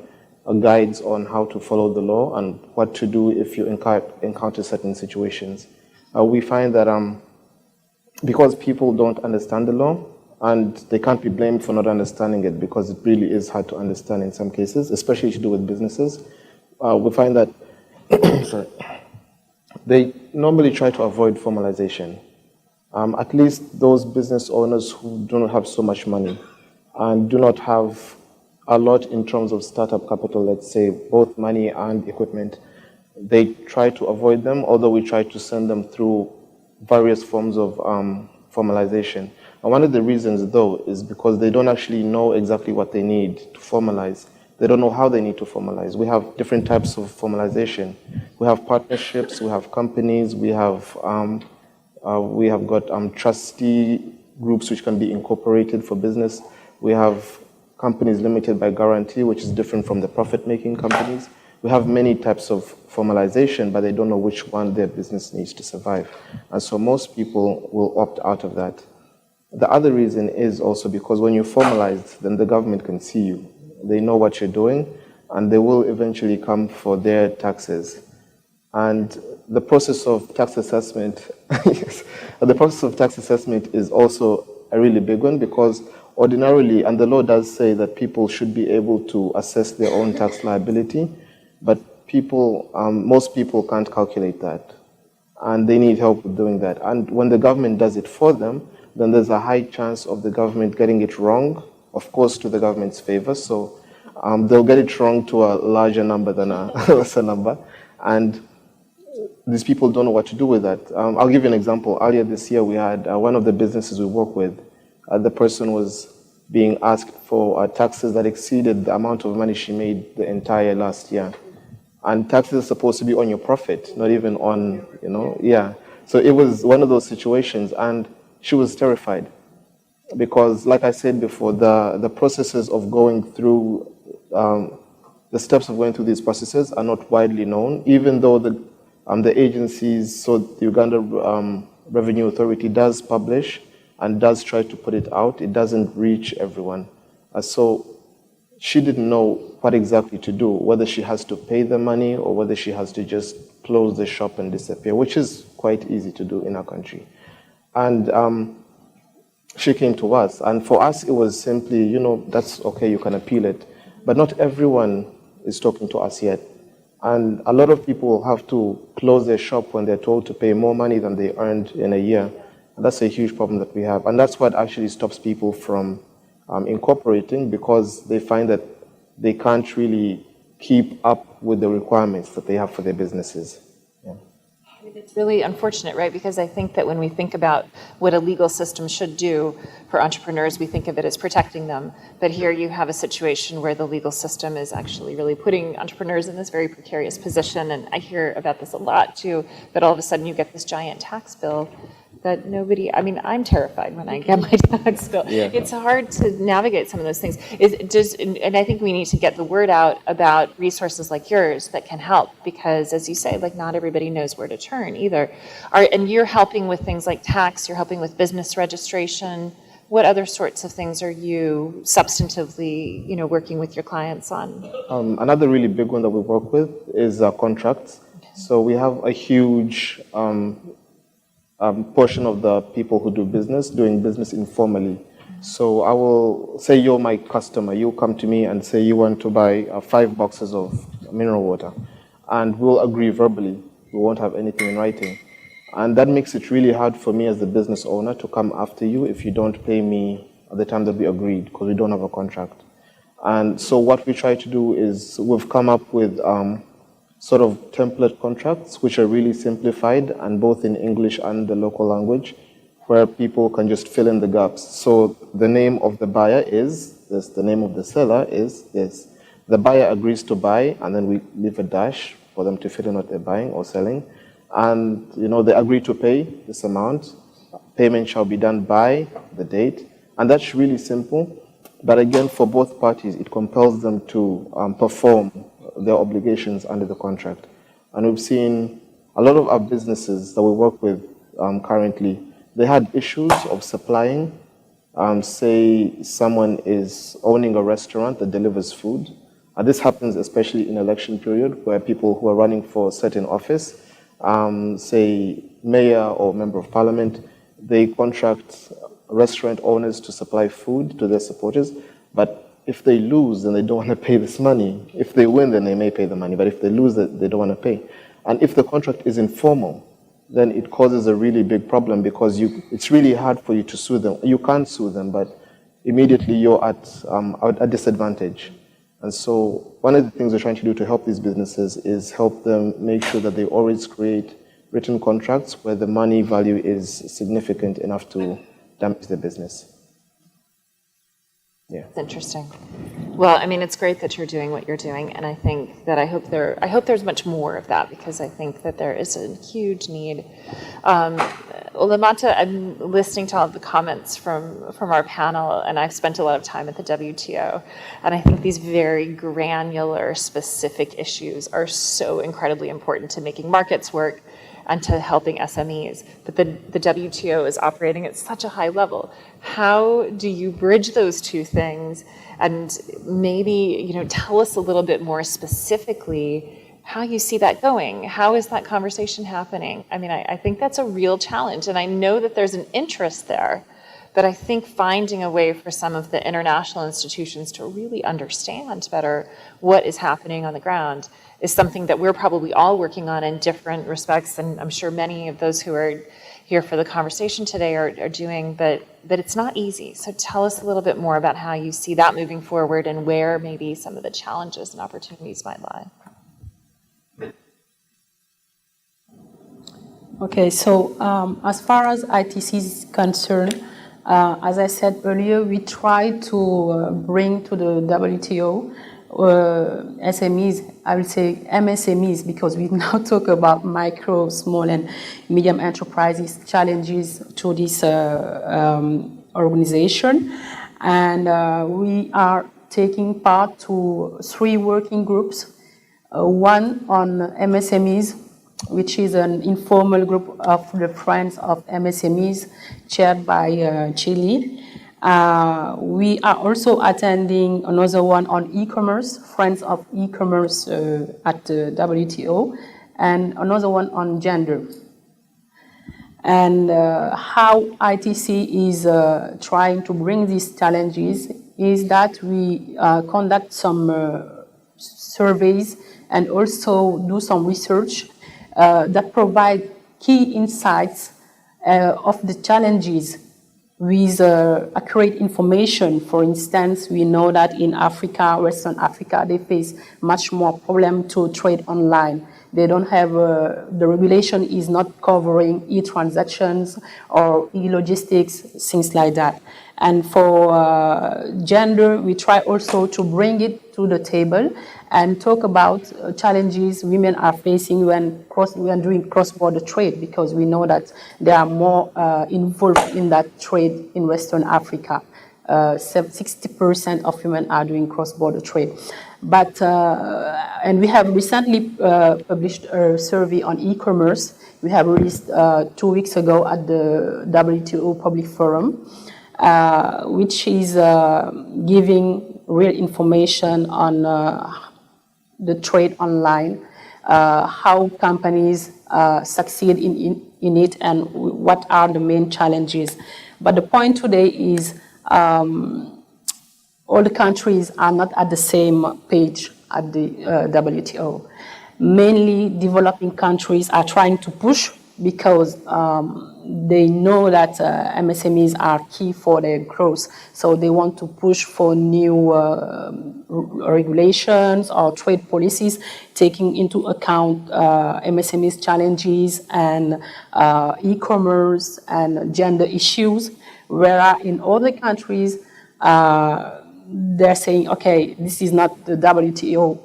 guides on how to follow the law and what to do if you encounter certain situations. We find that because people don't understand the law, and they can't be blamed for not understanding it because it really is hard to understand in some cases, especially to do with businesses. We find that sorry, they normally try to avoid formalization. At least those business owners who do not have so much money and do not have a lot in terms of startup capital, let's say, both money and equipment, they try to avoid them, although we try to send them through various forms of formalization. And one of the reasons, though, is because they don't actually know exactly what they need to formalize. They don't know how they need to formalize. We have different types of formalization. We have partnerships, we have companies, we have got trustee groups which can be incorporated for business. We have companies limited by guarantee, which is different from the profit-making companies. We have many types of formalization, but they don't know which one their business needs to survive. And so most people will opt out of that. The other reason is also because when you're formalized, then the government can see you. They know what you're doing, and they will eventually come for their taxes. And the process of tax assessment, the process of tax assessment is also a really big one because ordinarily, and the law does say that people should be able to assess their own tax liability, but most people can't calculate that, and they need help with doing that. And when the government does it for them, then there's a high chance of the government getting it wrong, of course, to the government's favor. So they'll get it wrong to a larger number than a lesser number. And these people don't know what to do with that. I'll give you an example. Earlier this year, we had one of the businesses we work with. The person was being asked for taxes that exceeded the amount of money she made the entire last year. And taxes are supposed to be on your profit, not even on, yeah. So it was one of those situations, and she was terrified because, like I said before, the processes of going through, the steps of going through these processes are not widely known, even though the agencies, so the Uganda Revenue Authority does publish and does try to put it out. It doesn't reach everyone. So she didn't know what exactly to do, whether she has to pay the money or whether she has to just close the shop and disappear, which is quite easy to do in our country. And she came to us, and for us it was simply, that's okay, you can appeal it. But not everyone is talking to us yet. And a lot of people have to close their shop when they're told to pay more money than they earned in a year. And that's a huge problem that we have. And that's what actually stops people from incorporating, because they find that they can't really keep up with the requirements that they have for their businesses. Yeah. It's really unfortunate, right? Because I think that when we think about what a legal system should do for entrepreneurs, we think of it as protecting them. But here you have a situation where the legal system is actually really putting entrepreneurs in this very precarious position. And I hear about this a lot too, that all of a sudden you get this giant tax bill that nobody, I mean, I'm terrified when I get my tax bill. Yeah. It's hard to navigate some of those things. And I think we need to get the word out about resources like yours that can help, because as you say, like not everybody knows where to turn either. And you're helping with things like tax, you're helping with business registration. What other sorts of things are you substantively, working with your clients on? Another really big one that we work with is contracts. Okay. So we have a huge portion of the people who do business doing business informally. So I will say you're my customer. You come to me and say you want to buy 5 boxes of mineral water, and we'll agree verbally. We won't have anything in writing. And that makes it really hard for me as the business owner to come after you if you don't pay me at the time that we agreed, because we don't have a contract. And so what we try to do is we've come up with sort of template contracts, which are really simplified and both in English and the local language, where people can just fill in the gaps. So the name of the buyer is this, the name of the seller is this. The buyer agrees to buy, and then we leave a dash for them to fill in what they're buying or selling. And they agree to pay this amount. Payment shall be done by the date. And that's really simple. But again, for both parties, it compels them to perform their obligations under the contract. And we've seen a lot of our businesses that we work with currently, they had issues of supplying. Say someone is owning a restaurant that delivers food. This happens especially in election period, where people who are running for a certain office, say mayor or member of parliament, they contract restaurant owners to supply food to their supporters. But if they lose, then they don't want to pay this money. If they win, then they may pay the money. But if they lose, they don't want to pay. And if the contract is informal, then it causes a really big problem, because it's really hard for you to sue them. You can't sue them, but immediately you're at a disadvantage. And so one of the things we're trying to do to help these businesses is help them make sure that they always create written contracts where the money value is significant enough to damage their business. Yeah. That's interesting. Well, I mean, it's great that you're doing what you're doing, and I think that I hope there's much more of that, because I think that there is a huge need. Olamata, I'm listening to all of the comments from our panel, and I've spent a lot of time at the WTO, and I think these very granular, specific issues are so incredibly important to making markets work and to helping SMEs. But the WTO is operating at such a high level. How do you bridge those two things? And maybe, tell us a little bit more specifically how you see that going. How is that conversation happening? I mean, I think that's a real challenge, and I know that there's an interest there, but I think finding a way for some of the international institutions to really understand better what is happening on the ground is something that we're probably all working on in different respects, and I'm sure many of those who are here for the conversation today are doing, but it's not easy. So tell us a little bit more about how you see that moving forward and where maybe some of the challenges and opportunities might lie. Okay, so as far as ITCs is concerned, as I said earlier, we try to bring to the WTO SMEs, I will say MSMEs, because we now talk about micro, small, and medium enterprises challenges to this organization. And we are taking part to 3 working groups, one on MSMEs, which is an informal group of the Friends of MSMEs, chaired by Chile. We are also attending another one on e-commerce, Friends of E-commerce at the WTO, and another one on gender. And how ITC is trying to bring these challenges is that we conduct some surveys and also do some research that provide key insights of the challenges with accurate information. For instance, we know that in Africa, Western Africa, they face much more problem to trade online. They don't have, the regulation is not covering e-transactions or e-logistics, things like that. And for gender, we try also to bring it to the table and talk about challenges women are facing when doing cross-border trade, because we know that they are more involved in that trade in Western Africa. 60% of women are doing cross-border trade. But, and we have recently published a survey on e-commerce. We have released 2 weeks ago at the WTO Public Forum, which is giving real information on the trade online, how companies succeed in it, and what are the main challenges. But the point today is all the countries are not at the same page at the WTO. Mainly developing countries are trying to push because they know that MSMEs are key for their growth. So they want to push for new regulations or trade policies, taking into account MSMEs challenges and e-commerce and gender issues, whereas in other countries, they're saying, okay, this is not the WTO.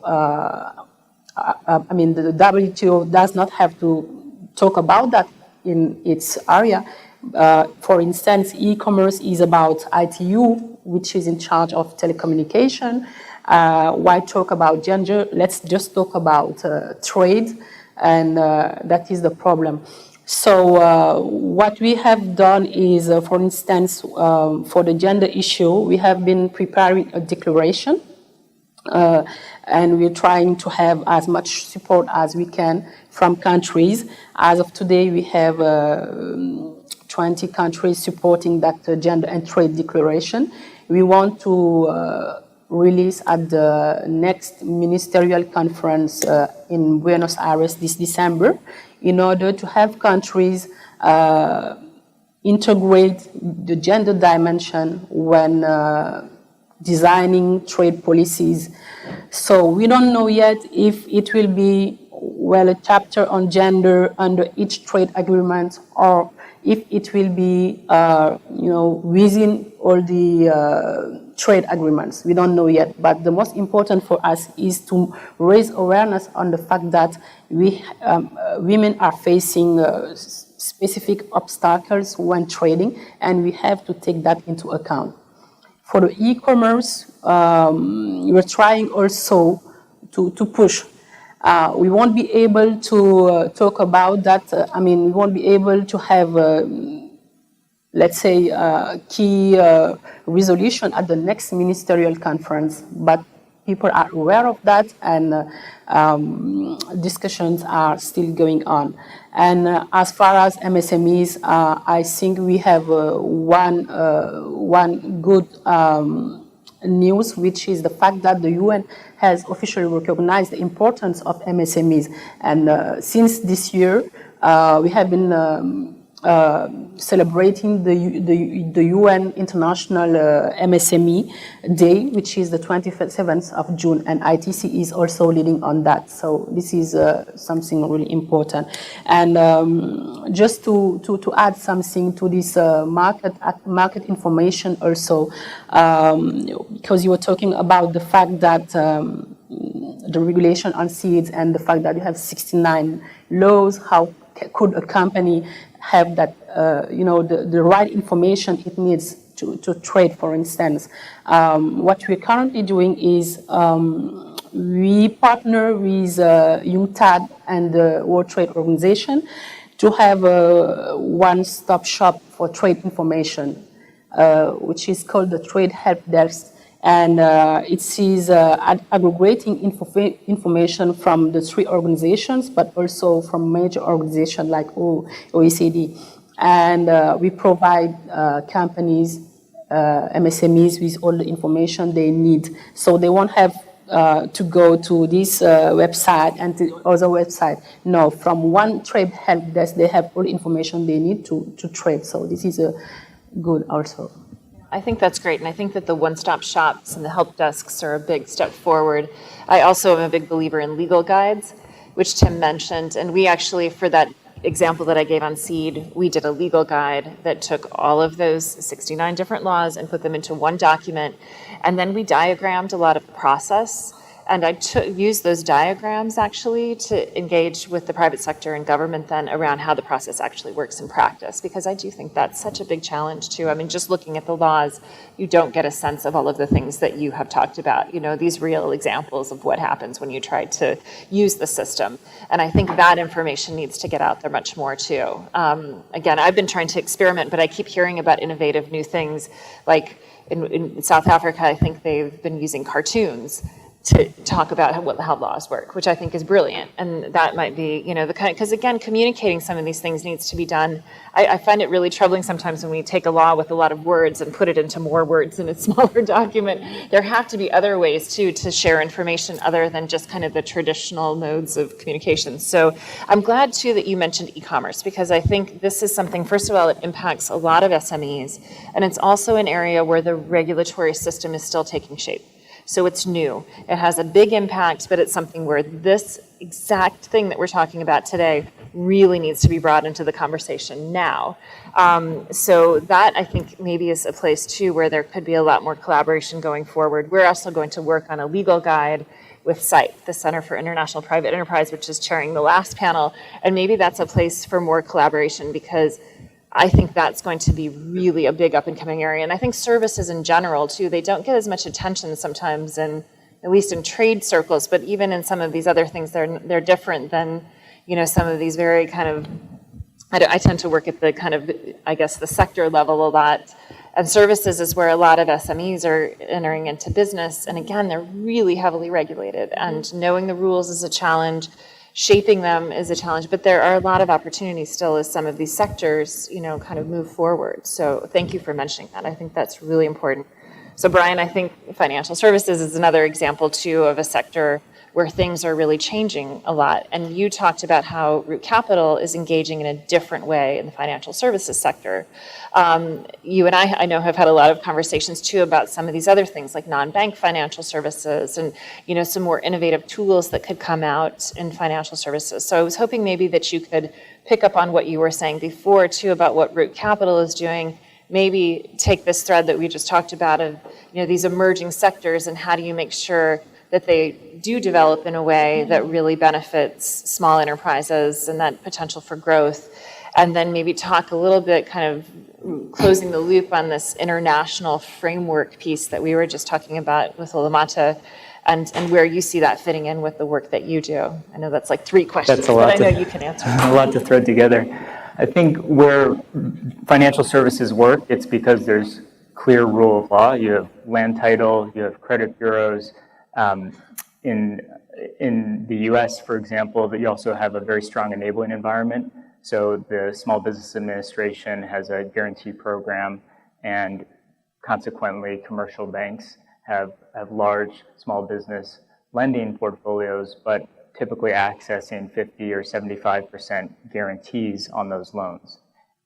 I mean, the WTO does not have to talk about that in its area. For instance, e-commerce is about ITU, which is in charge of telecommunication. Why talk about gender? Let's just talk about trade, and that is the problem. So what we have done is, for instance, for the gender issue, we have been preparing a declaration, and we're trying to have as much support as we can from countries. As of today, we have 20 countries supporting that gender and trade declaration. We want to release at the next ministerial conference in Buenos Aires this December, in order to have countries integrate the gender dimension when designing trade policies. So we don't know yet if it will be, well, a chapter on gender under each trade agreement, or if it will be, within all the trade agreements. We don't know yet, but the most important for us is to raise awareness on the fact that women are facing specific obstacles when trading, and we have to take that into account. For the e-commerce, we're trying also to push. We won't be able to talk about that. We won't be able to have, let's say, key resolution at the next ministerial conference, but people are aware of that, and discussions are still going on. And as far as MSMEs, I think we have one good news, which is the fact that the UN has officially recognized the importance of MSMEs. And since this year, we have been celebrating the UN International MSME Day, which is the 27th of June, and ITC is also leading on that. So this is something really important. And just to add something to this market information also, because you were talking about the fact that the regulation on seeds and the fact that you have 69 laws, how could a company have that, the right information it needs to trade, for instance. What we're currently doing is we partner with UNCTAD and the World Trade Organization to have a one-stop shop for trade information, which is called the Trade Help Desk. And it is aggregating information from the three organizations, but also from major organizations like OECD. And we provide companies, MSMEs, with all the information they need. So they won't have to go to this website and to other website. No, from one trade help desk, they have all the information they need to trade. So this is good also. I think that's great, and I think that the one-stop shops and the help desks are a big step forward. I also am a big believer in legal guides, which Tim mentioned, and we actually, for that example that I gave on seed, we did a legal guide that took all of those 69 different laws and put them into one document, and then we diagrammed a lot of the process. And I used those diagrams actually to engage with the private sector and government then around how the process actually works in practice, because I do think that's such a big challenge too. I mean, just looking at the laws, you don't get a sense of all of the things that you have talked about, you know, these real examples of what happens when you try to use the system. And I think that information needs to get out there much more too. Again, I've been trying to experiment, but I keep hearing about innovative new things. Like in South Africa, I think they've been using cartoons to talk about how laws work, which I think is brilliant. And that might be, you know, the kind, because again, communicating some of these things needs to be done. I find it really troubling sometimes when we take a law with a lot of words and put it into more words in a smaller document. There have to be other ways too to share information other than just kind of the traditional modes of communication. So I'm glad too that you mentioned e-commerce, because I think this is something, first of all, it impacts a lot of SMEs, and it's also an area where the regulatory system is still taking shape. So it's new. It has a big impact, but it's something where this exact thing that we're talking about today really needs to be brought into the conversation now. So that, I think, maybe is a place, too, where there could be a lot more collaboration going forward. We're also going to work on a legal guide with CITE, the Center for International Private Enterprise, which is chairing the last panel. And maybe that's a place for more collaboration, because I think that's going to be really a big up-and-coming area. And I think services in general, too, they don't get as much attention sometimes, in, at least in trade circles, but even in some of these other things, they're different than, you know, some of these very kind of, I tend to work at the kind of, I guess, the sector level a lot. And services is where a lot of SMEs are entering into business. And again, they're really heavily regulated. And knowing the rules is a challenge. Shaping them is a challenge, but there are a lot of opportunities still as some of these sectors, you know, kind of move forward. So thank you for mentioning that. I think that's really important. So Brian, I think financial services is another example too of a sector where things are really changing a lot. And you talked about how Root Capital is engaging in a different way in the financial services sector. You and I know, have had a lot of conversations too about some of these other things like non-bank financial services and, you know, some more innovative tools that could come out in financial services. So I was hoping maybe that you could pick up on what you were saying before too about what Root Capital is doing. Maybe take this thread that we just talked about of, you know, these emerging sectors, and how do you make sure that they do develop in a way that really benefits small enterprises and that potential for growth. And then maybe talk a little bit, kind of closing the loop on this international framework piece that we were just talking about with Olamata, and where you see that fitting in with the work that you do. I know that's like 3 questions, That's a lot but I know you can answer them. A lot to thread together. I think where financial services work, it's because there's clear rule of law. You have land title, you have credit bureaus. In the U.S., for example, that you also have a very strong enabling environment. So the Small Business Administration has a guarantee program, and consequently, commercial banks have large small business lending portfolios, but typically accessing 50 or 75% guarantees on those loans.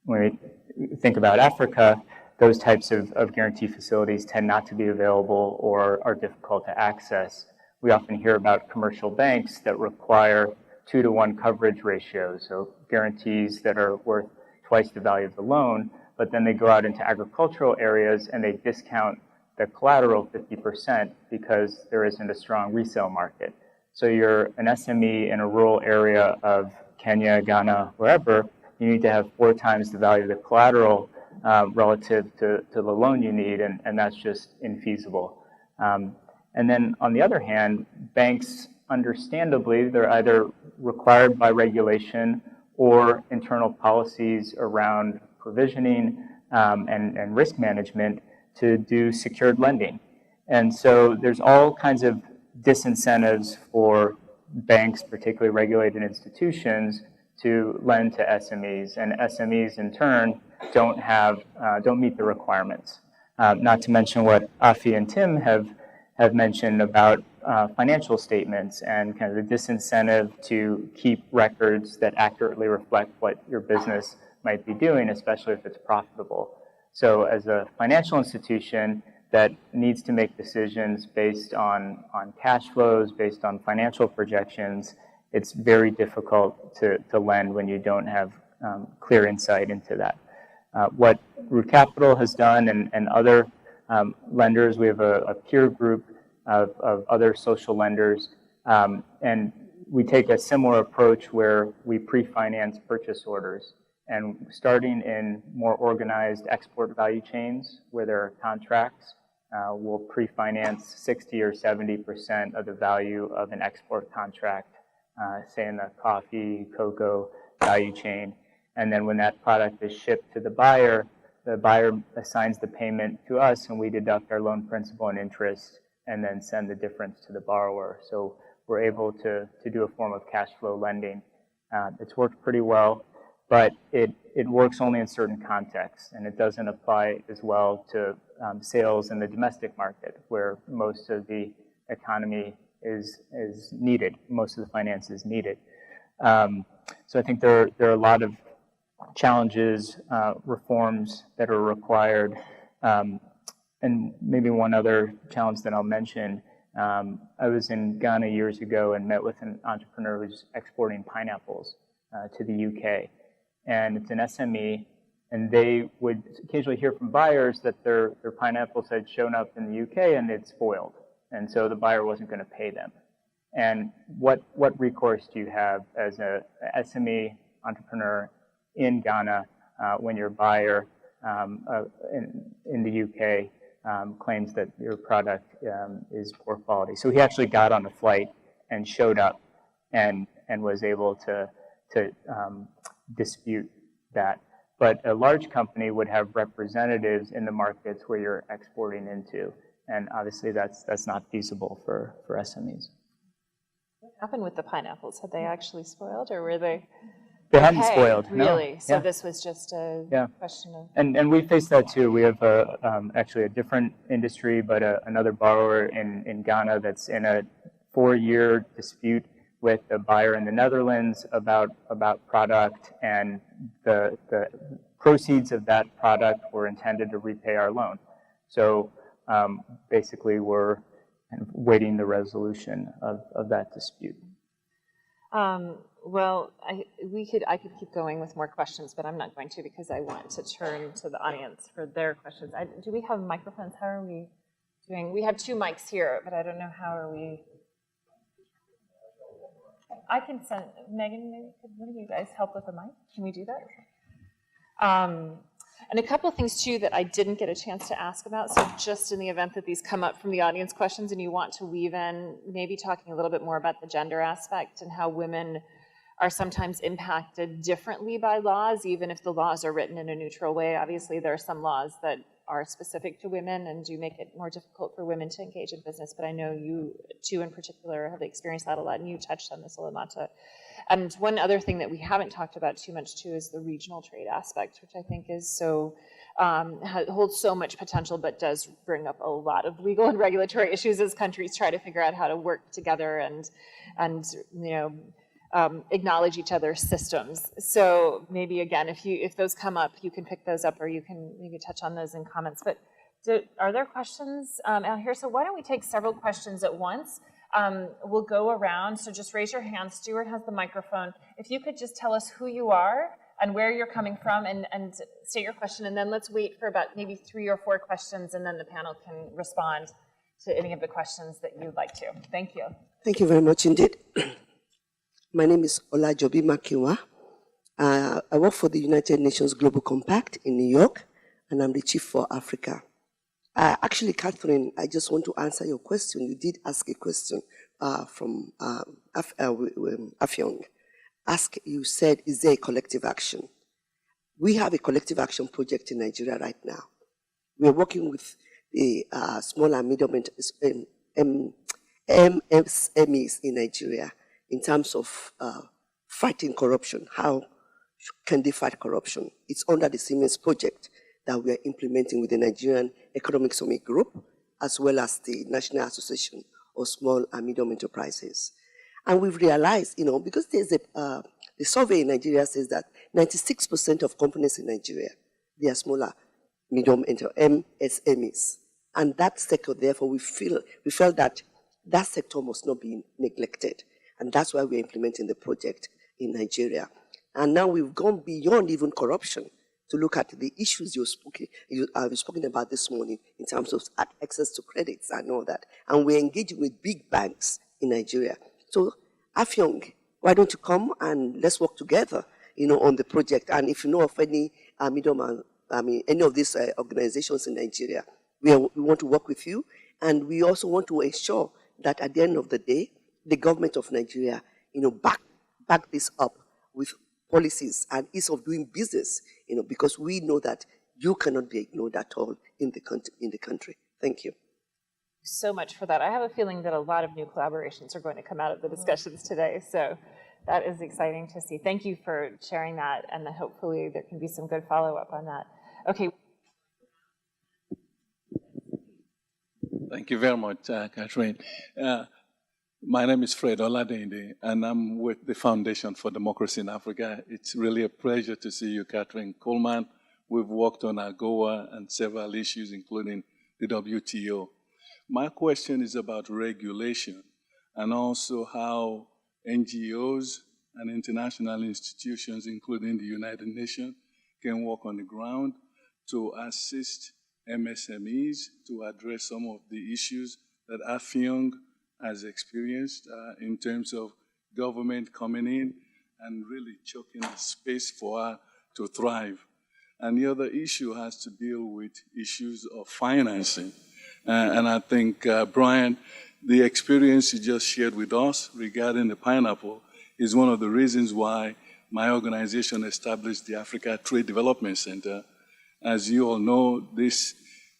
When we think about Africa, those types of guarantee facilities tend not to be available or are difficult to access. We often hear about commercial banks that require 2-to-1 coverage ratios, so guarantees that are worth twice the value of the loan, but then they go out into agricultural areas and they discount the collateral 50% because there isn't a strong resale market. So you're an SME in a rural area of Kenya, Ghana, wherever, you need to have 4 times the value of the collateral relative to the loan you need, and that's just infeasible. And then on the other hand, banks, understandably, they're either required by regulation or internal policies around provisioning and risk management to do secured lending. And so there's all kinds of disincentives for banks, particularly regulated institutions, to lend to SMEs, and SMEs in turn don't meet the requirements. Not to mention what Afi and Tim have mentioned about financial statements and kind of the disincentive to keep records that accurately reflect what your business might be doing, especially if it's profitable. So as a financial institution that needs to make decisions based on cash flows, based on financial projections, it's very difficult to lend when you don't have clear insight into that. What Root Capital has done and other lenders, we have a peer group of other social lenders, and we take a similar approach where we pre-finance purchase orders. And starting in more organized export value chains where there are contracts, we'll pre-finance 60 or 70% of the value of an export contract, say in the coffee, cocoa value chain. And then when that product is shipped to the buyer assigns the payment to us, and we deduct our loan principal and interest and then send the difference to the borrower. So we're able to do a form of cash flow lending. It's worked pretty well, but it works only in certain contexts, and it doesn't apply as well to sales in the domestic market, where most of the economy is needed, most of the finance is needed. So I think there are a lot of challenges, reforms that are required, and maybe one other challenge that I'll mention. I was in Ghana years ago and met with an entrepreneur who's exporting pineapples to the UK. And it's an SME, and they would occasionally hear from buyers that their pineapples had shown up in the UK and it's spoiled. And so the buyer wasn't going to pay them. And what recourse do you have as a SME entrepreneur in Ghana when your buyer in the UK claims that your product is poor quality? So he actually got on a flight and showed up and was able to dispute that. But a large company would have representatives in the markets where you're exporting into, and obviously that's not feasible for SMEs. What happened with the pineapples? Had they actually spoiled, or were they? They hadn't spoiled. Really? No. So Yeah. This was just a question of. And we face that too. We have actually a different industry, but another borrower in Ghana that's in a 4-year dispute with a buyer in the Netherlands about product, and the proceeds of that product were intended to repay our loan. So basically, we're kind of waiting the resolution of that dispute. Well, I could keep going with more questions, but I'm not going to because I want to turn to the audience for their questions. Do we have microphones? How are we doing? We have 2 mics here, but I don't know how are we. I can send Megan. Maybe one of you guys help with the mic. Can we do that? And a couple of things too that I didn't get a chance to ask about. So just in the event that these come up from the audience questions and you want to weave in, maybe talking a little bit more about the gender aspect and how women are sometimes impacted differently by laws, even if the laws are written in a neutral way. Obviously, there are some laws that are specific to women and do make it more difficult for women to engage in business, but I know you two in particular have experienced that a lot, and you touched on this, Olamata. And one other thing that we haven't talked about too much too is the regional trade aspect, which I think is so, holds so much potential, but does bring up a lot of legal and regulatory issues as countries try to figure out how to work together and acknowledge each other's systems. So maybe again, if those come up, you can pick those up, or you can maybe touch on those in comments. But are there questions out here? So why don't we take several questions at once? We'll go around. So just raise your hand. Stuart has the microphone. If you could just tell us who you are and where you're coming from, and state your question, and then let's wait for about maybe 3 or 4 questions, and then the panel can respond to any of the questions that you'd like to. Thank you. Thank you very much indeed. My name is Olajobi Makiwa. I work for the United Nations Global Compact in New York, and I'm the chief for Africa. Actually, Kathryn, I just want to answer your question. You did ask a question from Afyong. You said, is there a collective action? We have a collective action project in Nigeria right now. We're working with the small and medium MSMEs in Nigeria in terms of fighting corruption. How can they fight corruption? It's under the Siemens project that we are implementing with the Nigerian Economic Summit Group, as well as the National Association of Small and Medium Enterprises. And we've realized, because there's the survey in Nigeria says that 96% of companies in Nigeria, they are smaller, medium MSMEs. And that sector, therefore, we felt that that sector must not be neglected. And that's why we're implementing the project in Nigeria. And now we've gone beyond even corruption to look at the issues you've spoken about this morning in terms of access to credits and all that. And we're engaging with big banks in Nigeria. So, Afyong, why don't you come and let's work together, on the project. And if you know of any any of these organizations in Nigeria, we want to work with you. And we also want to ensure that at the end of the day, the government of Nigeria, back this up with policies and ease of doing business, because we know that you cannot be ignored at all in the country. Thank you. So much for that. I have a feeling that a lot of new collaborations are going to come out of the discussions today. So that is exciting to see. Thank you for sharing that, and hopefully there can be some good follow-up on that. Okay. Thank you very much, Kathryn. My name is Fred Oladende, and I'm with the Foundation for Democracy in Africa. It's really a pleasure to see you, Kathryn Kuhlman. We've worked on AGOA and several issues, including the WTO. My question is about regulation and also how NGOs and international institutions, including the United Nations, can work on the ground to assist MSMEs to address some of the issues that Afyong has experienced in terms of government coming in and really choking the space for her to thrive. And the other issue has to deal with issues of financing. And I think, Brian, the experience you just shared with us regarding the pineapple is one of the reasons why my organization established the Africa Trade Development Center. As you all know,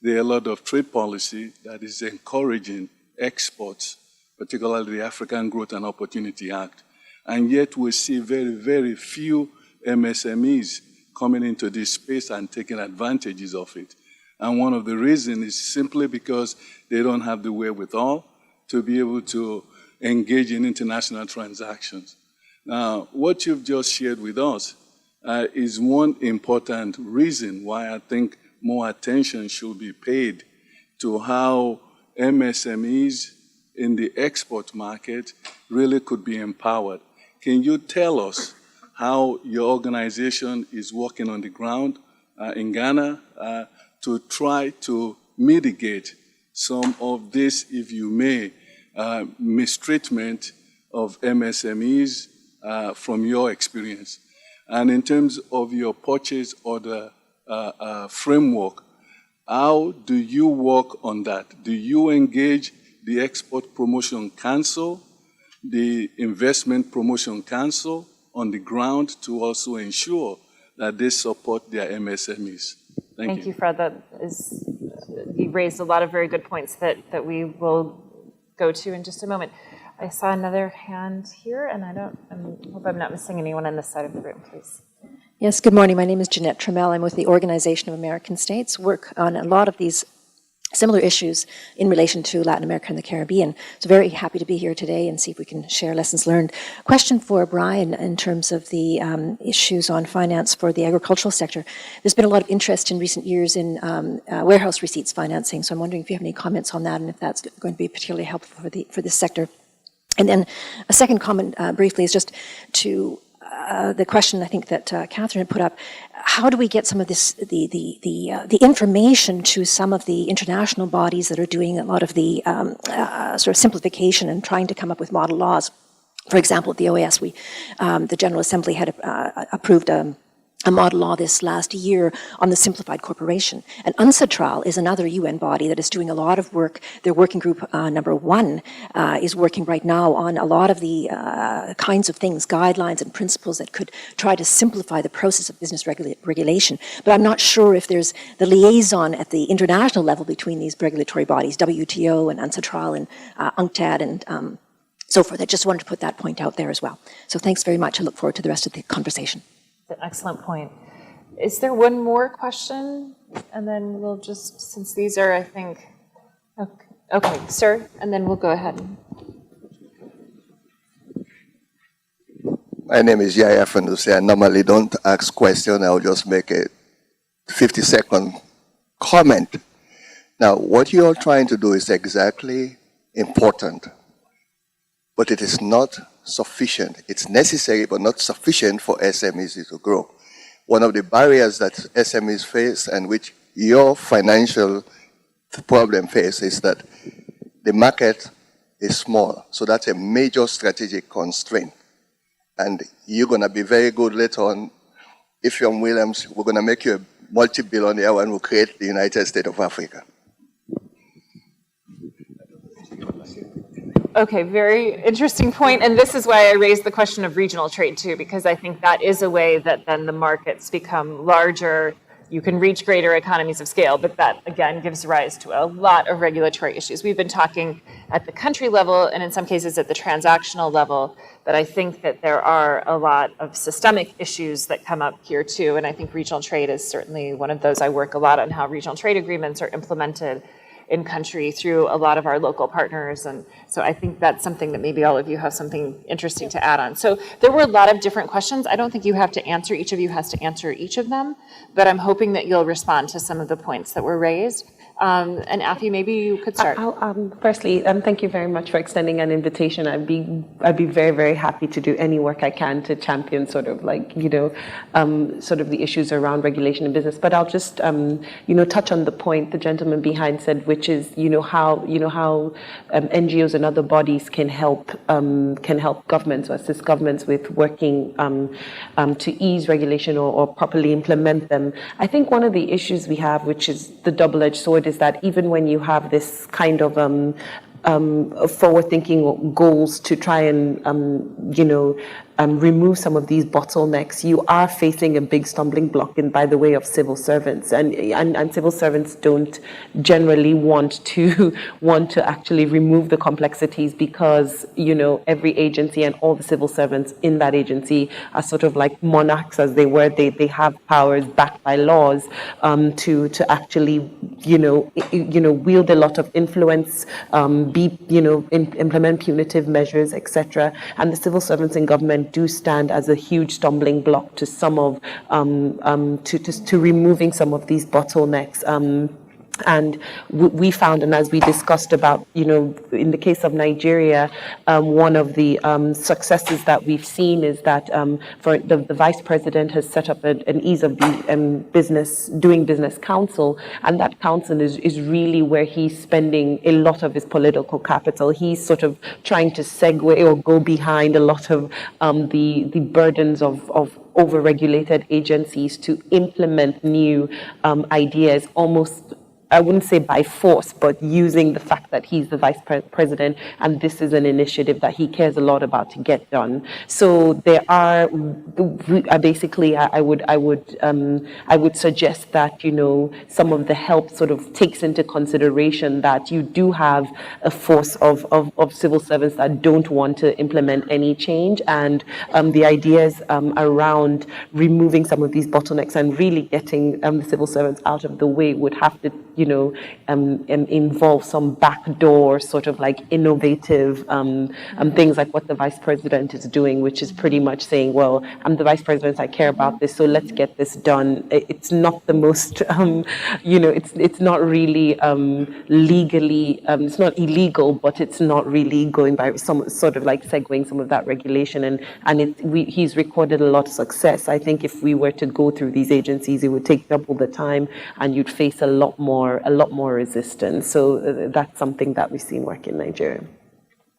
there are a lot of trade policy that is encouraging exports, particularly the African Growth and Opportunity Act. And yet we see very, very few MSMEs coming into this space and taking advantages of it. And one of the reasons is simply because they don't have the wherewithal to be able to engage in international transactions. Now, what you've just shared with us is one important reason why I think more attention should be paid to how MSMEs in the export market really could be empowered. Can you tell us how your organization is working on the ground in Ghana to try to mitigate some of this, if you may, mistreatment of MSMEs from your experience? And in terms of your purchase order framework, how do you work on that? Do you engage the Export Promotion Council, the Investment Promotion Council on the ground to also ensure that they support their MSMEs? Thank you. Fred. You raised a lot of very good points that we will go to in just a moment. I saw another hand here, and I hope I'm not missing anyone on this side of the room, please. Yes, good morning. My name is Jeanette Trammell. I'm with the Organization of American States, work on a lot of these similar issues in relation to Latin America and the Caribbean. So very happy to be here today and see if we can share lessons learned. Question for Brian in terms of the issues on finance for the agricultural sector. There's been a lot of interest in recent years in warehouse receipts financing, so I'm wondering if you have any comments on that and if that's going to be particularly helpful for this sector. And then a second comment briefly is just to the question I think that Kathryn had put up. How do we get some of this, the information to some of the international bodies that are doing a lot of the sort of simplification and trying to come up with model laws? For example, at the OAS, the General Assembly had approved a model law this last year on the simplified corporation. And UNCITRAL is another UN body that is doing a lot of work. Their working group number 1 is working right now on a lot of the kinds of things, guidelines and principles that could try to simplify the process of business regulation. But I'm not sure if there's the liaison at the international level between these regulatory bodies, WTO and UNCITRAL and UNCTAD and so forth. I just wanted to put that point out there as well. So thanks very much. I look forward to the rest of the conversation. An excellent point. Is there one more question? And then we'll just, since these are, I think, okay, sir, and then we'll go ahead. My name is Yaya Fanduse. I normally don't ask questions. I'll just make a 50-second comment. Now, what you are trying to do is exactly important, but it is not sufficient. It's necessary, but not sufficient for SMEs to grow. One of the barriers that SMEs face and which your financial problem face is that the market is small. So that's a major strategic constraint. And you're going to be very good later on. If you're Williams, we're going to make you a multi-billionaire and we'll create the United States of Africa. Okay, very interesting point, and this is why I raised the question of regional trade too, because I think that is a way that then the markets become larger, you can reach greater economies of scale, but that again gives rise to a lot of regulatory issues. We've been talking at the country level and in some cases at the transactional level, but I think that there are a lot of systemic issues that come up here too, and I think regional trade is certainly one of those. I work a lot on how regional trade agreements are implemented in country through a lot of our local partners. And so I think that's something that maybe all of you have something interesting to add on. So there were a lot of different questions. I don't think you have to answer, each of you has to answer each of them, but I'm hoping that you'll respond to some of the points that were raised. And Afi, maybe you could start. Firstly, thank you very much for extending an invitation. I'd be very, very happy to do any work I can to champion sort of like, sort of the issues around regulation in business. But I'll just, touch on the point the gentleman behind said, which is, how NGOs and other bodies can help governments or assist governments with working to ease regulation or properly implement them. I think one of the issues we have, which is the double-edged sword, is that even when you have this kind of forward-thinking goals to try and remove some of these bottlenecks, you are facing a big stumbling block by the way of civil servants, and civil servants don't generally want to actually remove the complexities because every agency and all the civil servants in that agency are sort of like monarchs, as they were. They have powers backed by laws to actually wield a lot of influence, implement punitive measures, etc. And the civil servants in government do stand as a huge stumbling block to some of to removing some of these bottlenecks. And we found, and as we discussed about, in the case of Nigeria, one of the successes that we've seen is that for the vice president has set up an ease of doing business council, and that council is really where he's spending a lot of his political capital. He's sort of trying to segue or go behind a lot of the burdens of over-regulated agencies to implement new ideas, almost, I wouldn't say by force, but using the fact that he's the vice president and this is an initiative that he cares a lot about to get done. So there are basically, I would suggest that some of the help sort of takes into consideration that you do have a force of civil servants that don't want to implement any change, and the ideas around removing some of these bottlenecks and really getting the civil servants out of the way would have to involve some backdoor sort of like innovative things like what the vice president is doing, which is pretty much saying, well, I'm the vice president, I care about this, so let's get this done. It's not the most, it's not really legally, it's not illegal, but it's not really going by some sort of like segueing some of that regulation, and he's recorded a lot of success. I think if we were to go through these agencies, it would take double the time, and you'd face a lot more resistance. So that's something that we've seen work in Nigeria.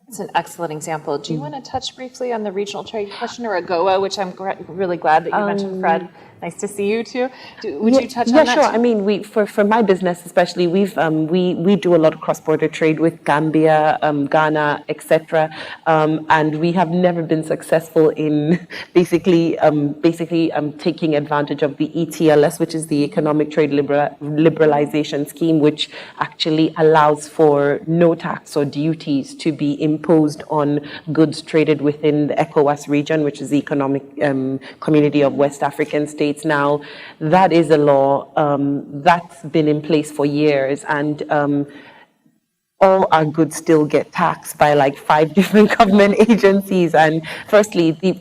It's an excellent example. Do you want to touch briefly on the regional trade question or AGOA, which I'm really glad that you mentioned, Fred? Nice to see you too. Would you touch on that? Yeah, sure. I mean, for my business especially, we do a lot of cross-border trade with Gambia, Ghana, etc. And we have never been successful in basically taking advantage of the ETLS, which is the Economic Trade Liberalization Scheme, which actually allows for no tax or duties to be imposed on goods traded within the ECOWAS region, which is the Economic Community of West African States. Now, that is a law that's been in place for years, and all our goods still get taxed by like 5 different government agencies. And firstly, to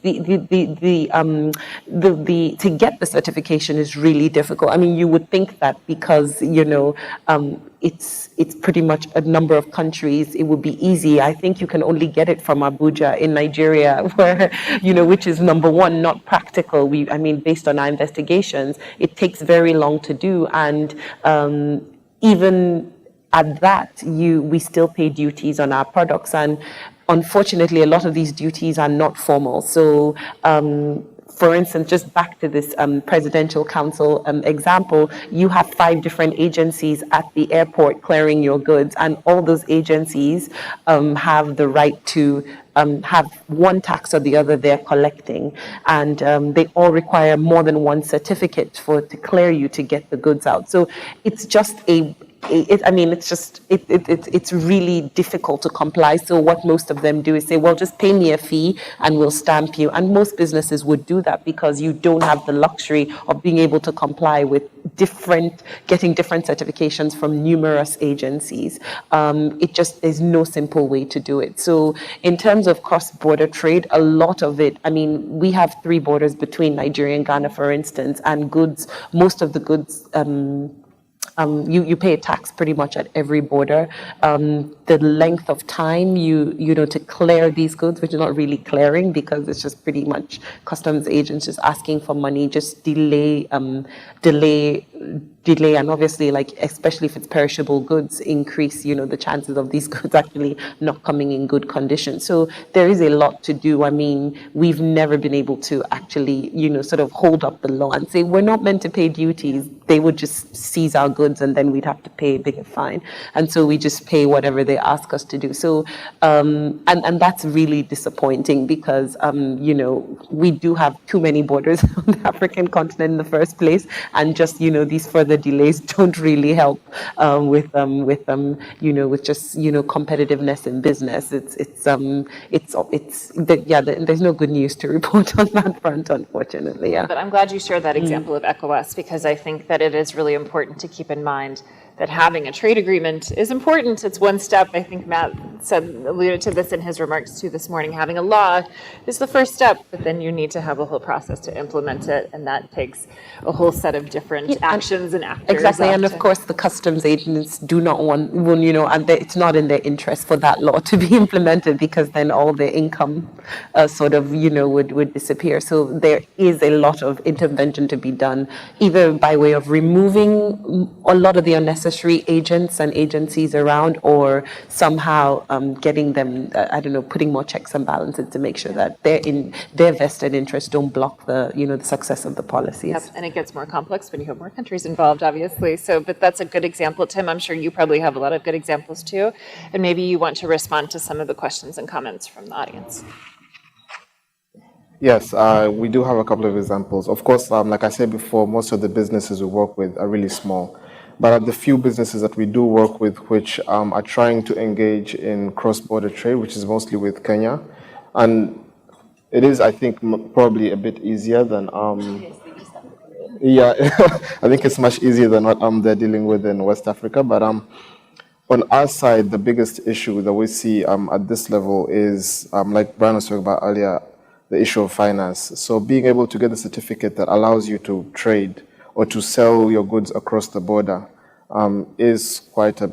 get the certification is really difficult. I mean, you would think that because, it's pretty much a number of countries, it would be easy. I think you can only get it from Abuja in Nigeria, where, which is number one, not practical. Based on our investigations, it takes very long to do. And even at that, we still pay duties on our products. And unfortunately, a lot of these duties are not formal. So, for instance, just back to this presidential council example, you have 5 different agencies at the airport clearing your goods, and all those agencies have the right to have one tax or the other they're collecting, and they all require more than one certificate to clear you to get the goods out. So it's just it's really difficult to comply. So what most of them do is say, well, just pay me a fee and we'll stamp you. And most businesses would do that because you don't have the luxury of being able to comply with getting different certifications from numerous agencies. There's no simple way to do it. So in terms of cross-border trade, a lot of it, we have 3 borders between Nigeria and Ghana, for instance, and most of the goods, you pay a tax pretty much at every border. The length of time to clear these goods, which is not really clearing because it's just pretty much customs agents just asking for money, just delay, and obviously, especially if it's perishable goods, increase, the chances of these goods actually not coming in good condition. So there is a lot to do. We've never been able to actually, sort of hold up the law and say, we're not meant to pay duties. They would just seize our goods and then we'd have to pay a bigger fine. And so we just pay whatever they ask us to do. So, and that's really disappointing because, we do have too many borders on the African continent in the first place. And just, these further delays don't really help with just competitiveness in business. There's no good news to report on that front, unfortunately. Yeah. But I'm glad you shared that example of ECOWAS, because I think that it is really important to keep in mind that having a trade agreement is important. It's one step. I think Matt alluded to this in his remarks too this morning. Having a law is the first step, but then you need to have a whole process to implement it, and that takes a whole set of different actions and actors. Exactly, and of course the customs agents do not want, and it's not in their interest for that law to be implemented because then all their income would disappear. So there is a lot of intervention to be done, either by way of removing a lot of the unnecessary agents and agencies around, or somehow getting them, putting more checks and balances to make sure that their vested interests don't block the success of the policies. Yep, and it gets more complex when you have more countries involved, obviously. So, but that's a good example. Tim, I'm sure you probably have a lot of good examples too, and maybe you want to respond to some of the questions and comments from the audience. Yes, we do have a couple of examples. Of course, like I said before, most of the businesses we work with are really small. But the few businesses that we do work with, which are trying to engage in cross-border trade, which is mostly with Kenya, and it is, I think, probably a bit easier than, I think it's much easier than what they're dealing with in West Africa. But on our side, the biggest issue that we see at this level is, like Brian was talking about earlier, the issue of finance. So being able to get a certificate that allows you to trade or to sell your goods across the border is quite a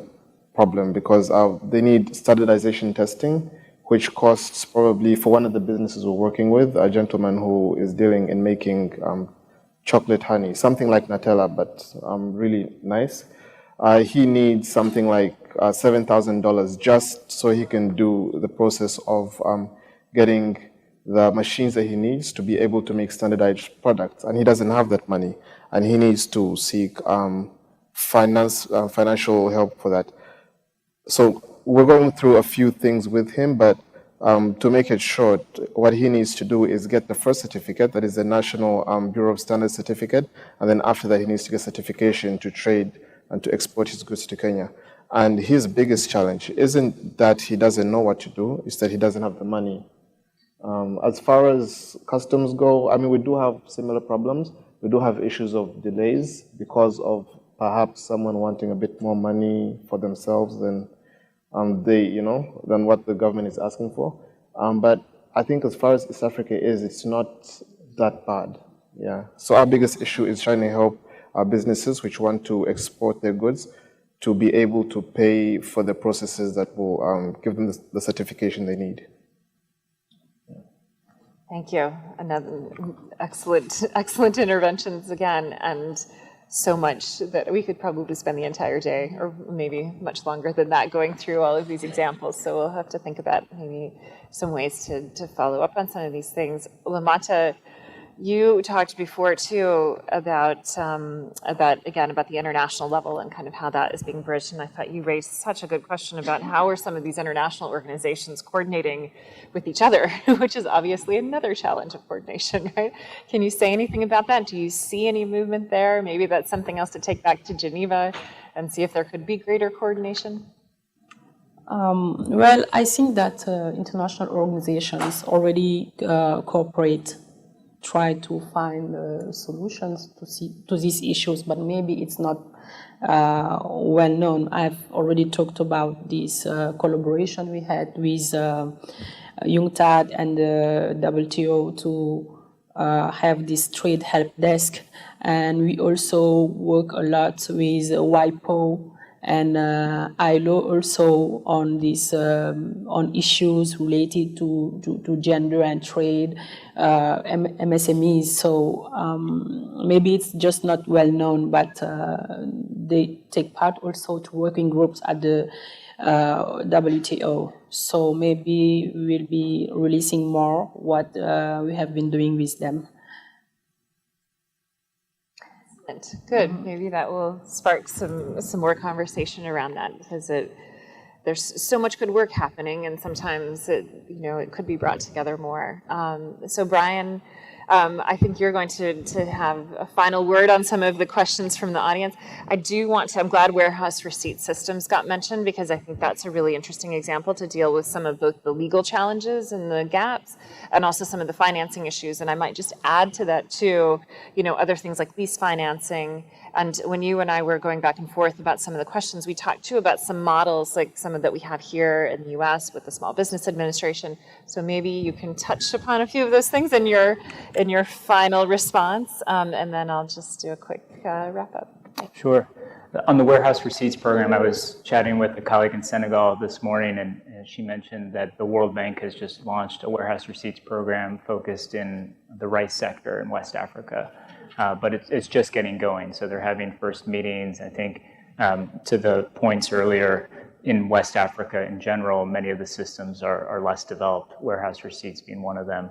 problem because they need standardization testing, which costs probably, for one of the businesses we're working with, a gentleman who is dealing in making chocolate honey, something like Nutella, but really nice. He needs something like $7,000 just so he can do the process of getting the machines that he needs to be able to make standardized products. And he doesn't have that money. And he needs to seek financial help for that. So we're going through a few things with him, but to make it short, what he needs to do is get the first certificate, that is the National Bureau of Standards certificate, and then after that he needs to get certification to trade and to export his goods to Kenya. And his biggest challenge isn't that he doesn't know what to do, it's that he doesn't have the money. As far as customs go, we do have similar problems. We do have issues of delays because of perhaps someone wanting a bit more money for themselves than than what the government is asking for. But I think as far as East Africa is, it's not that bad. Yeah. So our biggest issue is trying to help our businesses which want to export their goods to be able to pay for the processes that will give them the certification they need. Thank you. Another excellent interventions again, and so much that we could probably spend the entire day, or maybe much longer than that, going through all of these examples. So we'll have to think about maybe some ways to follow up on some of these things. Lamata, you talked before too about the international level and kind of how that is being bridged. And I thought you raised such a good question about how are some of these international organizations coordinating with each other, which is obviously another challenge of coordination, right? Can you say anything about that? Do you see any movement there? Maybe that's something else to take back to Geneva and see if there could be greater coordination. Well, I think that international organizations already cooperate, try to find solutions to these issues, but maybe it's not well known. I've already talked about this collaboration we had with UNCTAD and the WTO to have this trade help desk, and we also work a lot with WIPO and ILO also on this on issues related to gender and trade, MSMEs. So maybe it's just not well known, but they take part also to working groups at the WTO. So maybe we'll be releasing more what we have been doing with them. Good. Maybe that will spark some more conversation around that, because there's so much good work happening, and sometimes it could be brought together more. So Brian, I think you're going to have a final word on some of the questions from the audience. I'm glad warehouse receipt systems got mentioned, because I think that's a really interesting example to deal with some of both the legal challenges and the gaps, and also some of the financing issues. And I might just add to that too, other things like lease financing. And when you and I were going back and forth about some of the questions, we talked too about some models, like some of that we have here in the US with the Small Business Administration. So maybe you can touch upon a few of those things in your final response, and then I'll just do a quick wrap up. Sure. On the warehouse receipts program, I was chatting with a colleague in Senegal this morning, and she mentioned that the World Bank has just launched a warehouse receipts program focused in the rice sector in West Africa. But it's just getting going, so they're having first meetings. I think to the points earlier, in West Africa in general, many of the systems are less developed, warehouse receipts being one of them.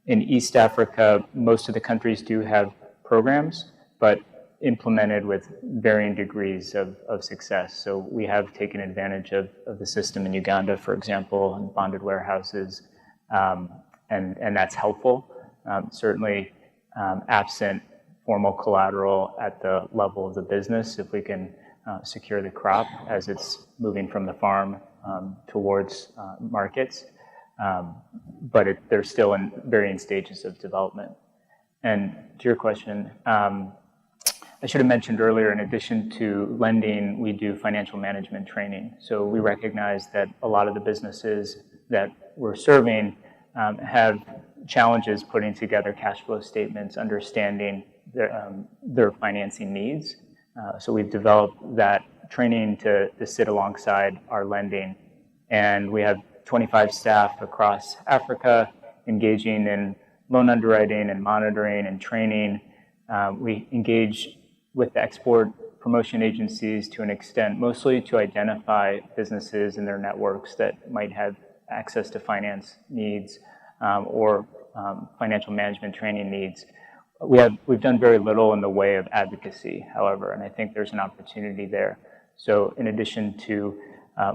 In East Africa, most of the countries do have programs, but implemented with varying degrees of success. So we have taken advantage of the system in Uganda, for example, and bonded warehouses, and that's helpful. Certainly absent formal collateral at the level of the business, if we can secure the crop as it's moving from the farm towards markets. But they're still in varying stages of development. And to your question, I should have mentioned earlier, in addition to lending, we do financial management training. So we recognize that a lot of the businesses that we're serving have challenges putting together cash flow statements, understanding their financing needs. So we've developed that training to sit alongside our lending. And we have 25 staff across Africa engaging in loan underwriting and monitoring and training. We engage with the export promotion agencies to an extent, mostly to identify businesses in their networks that might have access to finance needs or financial management training needs. We've done very little in the way of advocacy, however, and I think there's an opportunity there. So in addition to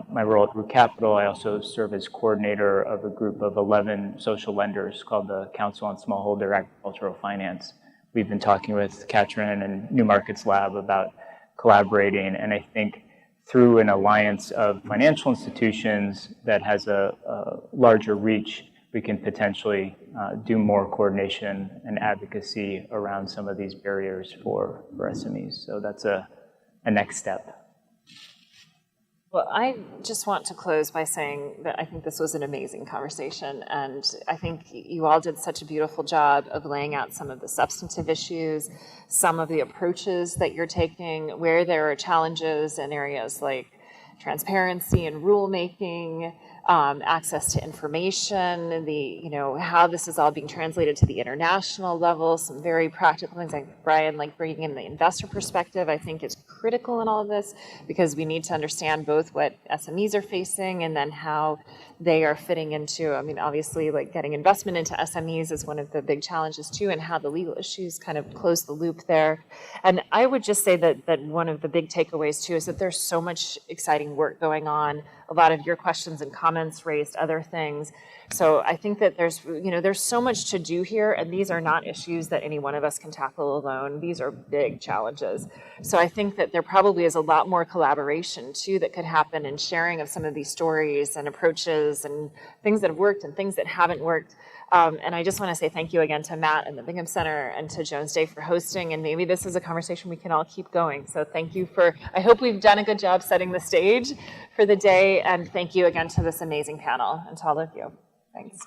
my role at Root Capital, I also serve as coordinator of a group of 11 social lenders called the Council on Smallholder Agricultural Finance. We've been talking with Kathryn and New Markets Lab about collaborating, and I think through an alliance of financial institutions that has a larger reach, we can potentially do more coordination and advocacy around some of these barriers for SMEs. So that's a next step. Well, I just want to close by saying that I think this was an amazing conversation, and I think you all did such a beautiful job of laying out some of the substantive issues, some of the approaches that you're taking, where there are challenges in areas like transparency and rulemaking, access to information, how this is all being translated to the international level, some very practical things like Brian, like bringing in the investor perspective, I think is critical in all of this, because we need to understand both what SMEs are facing and then how they are fitting into, obviously like getting investment into SMEs is one of the big challenges too, and how the legal issues kind of close the loop there. And I would just say that one of the big takeaways too is that there's so much exciting work going on. A lot of your questions and comments raised other things. So I think that there's so much to do here, and these are not issues that any one of us can tackle alone. These are big challenges. So I think that there probably is a lot more collaboration too that could happen, and sharing of some of these stories and approaches and things that have worked and things that haven't worked. And I just want to say thank you again to Matt and the Bingham Center and to Jones Day for hosting, and maybe this is a conversation we can all keep going. So thank you I hope we've done a good job setting the stage for the day, and thank you again to this amazing panel and to all of you. Thanks.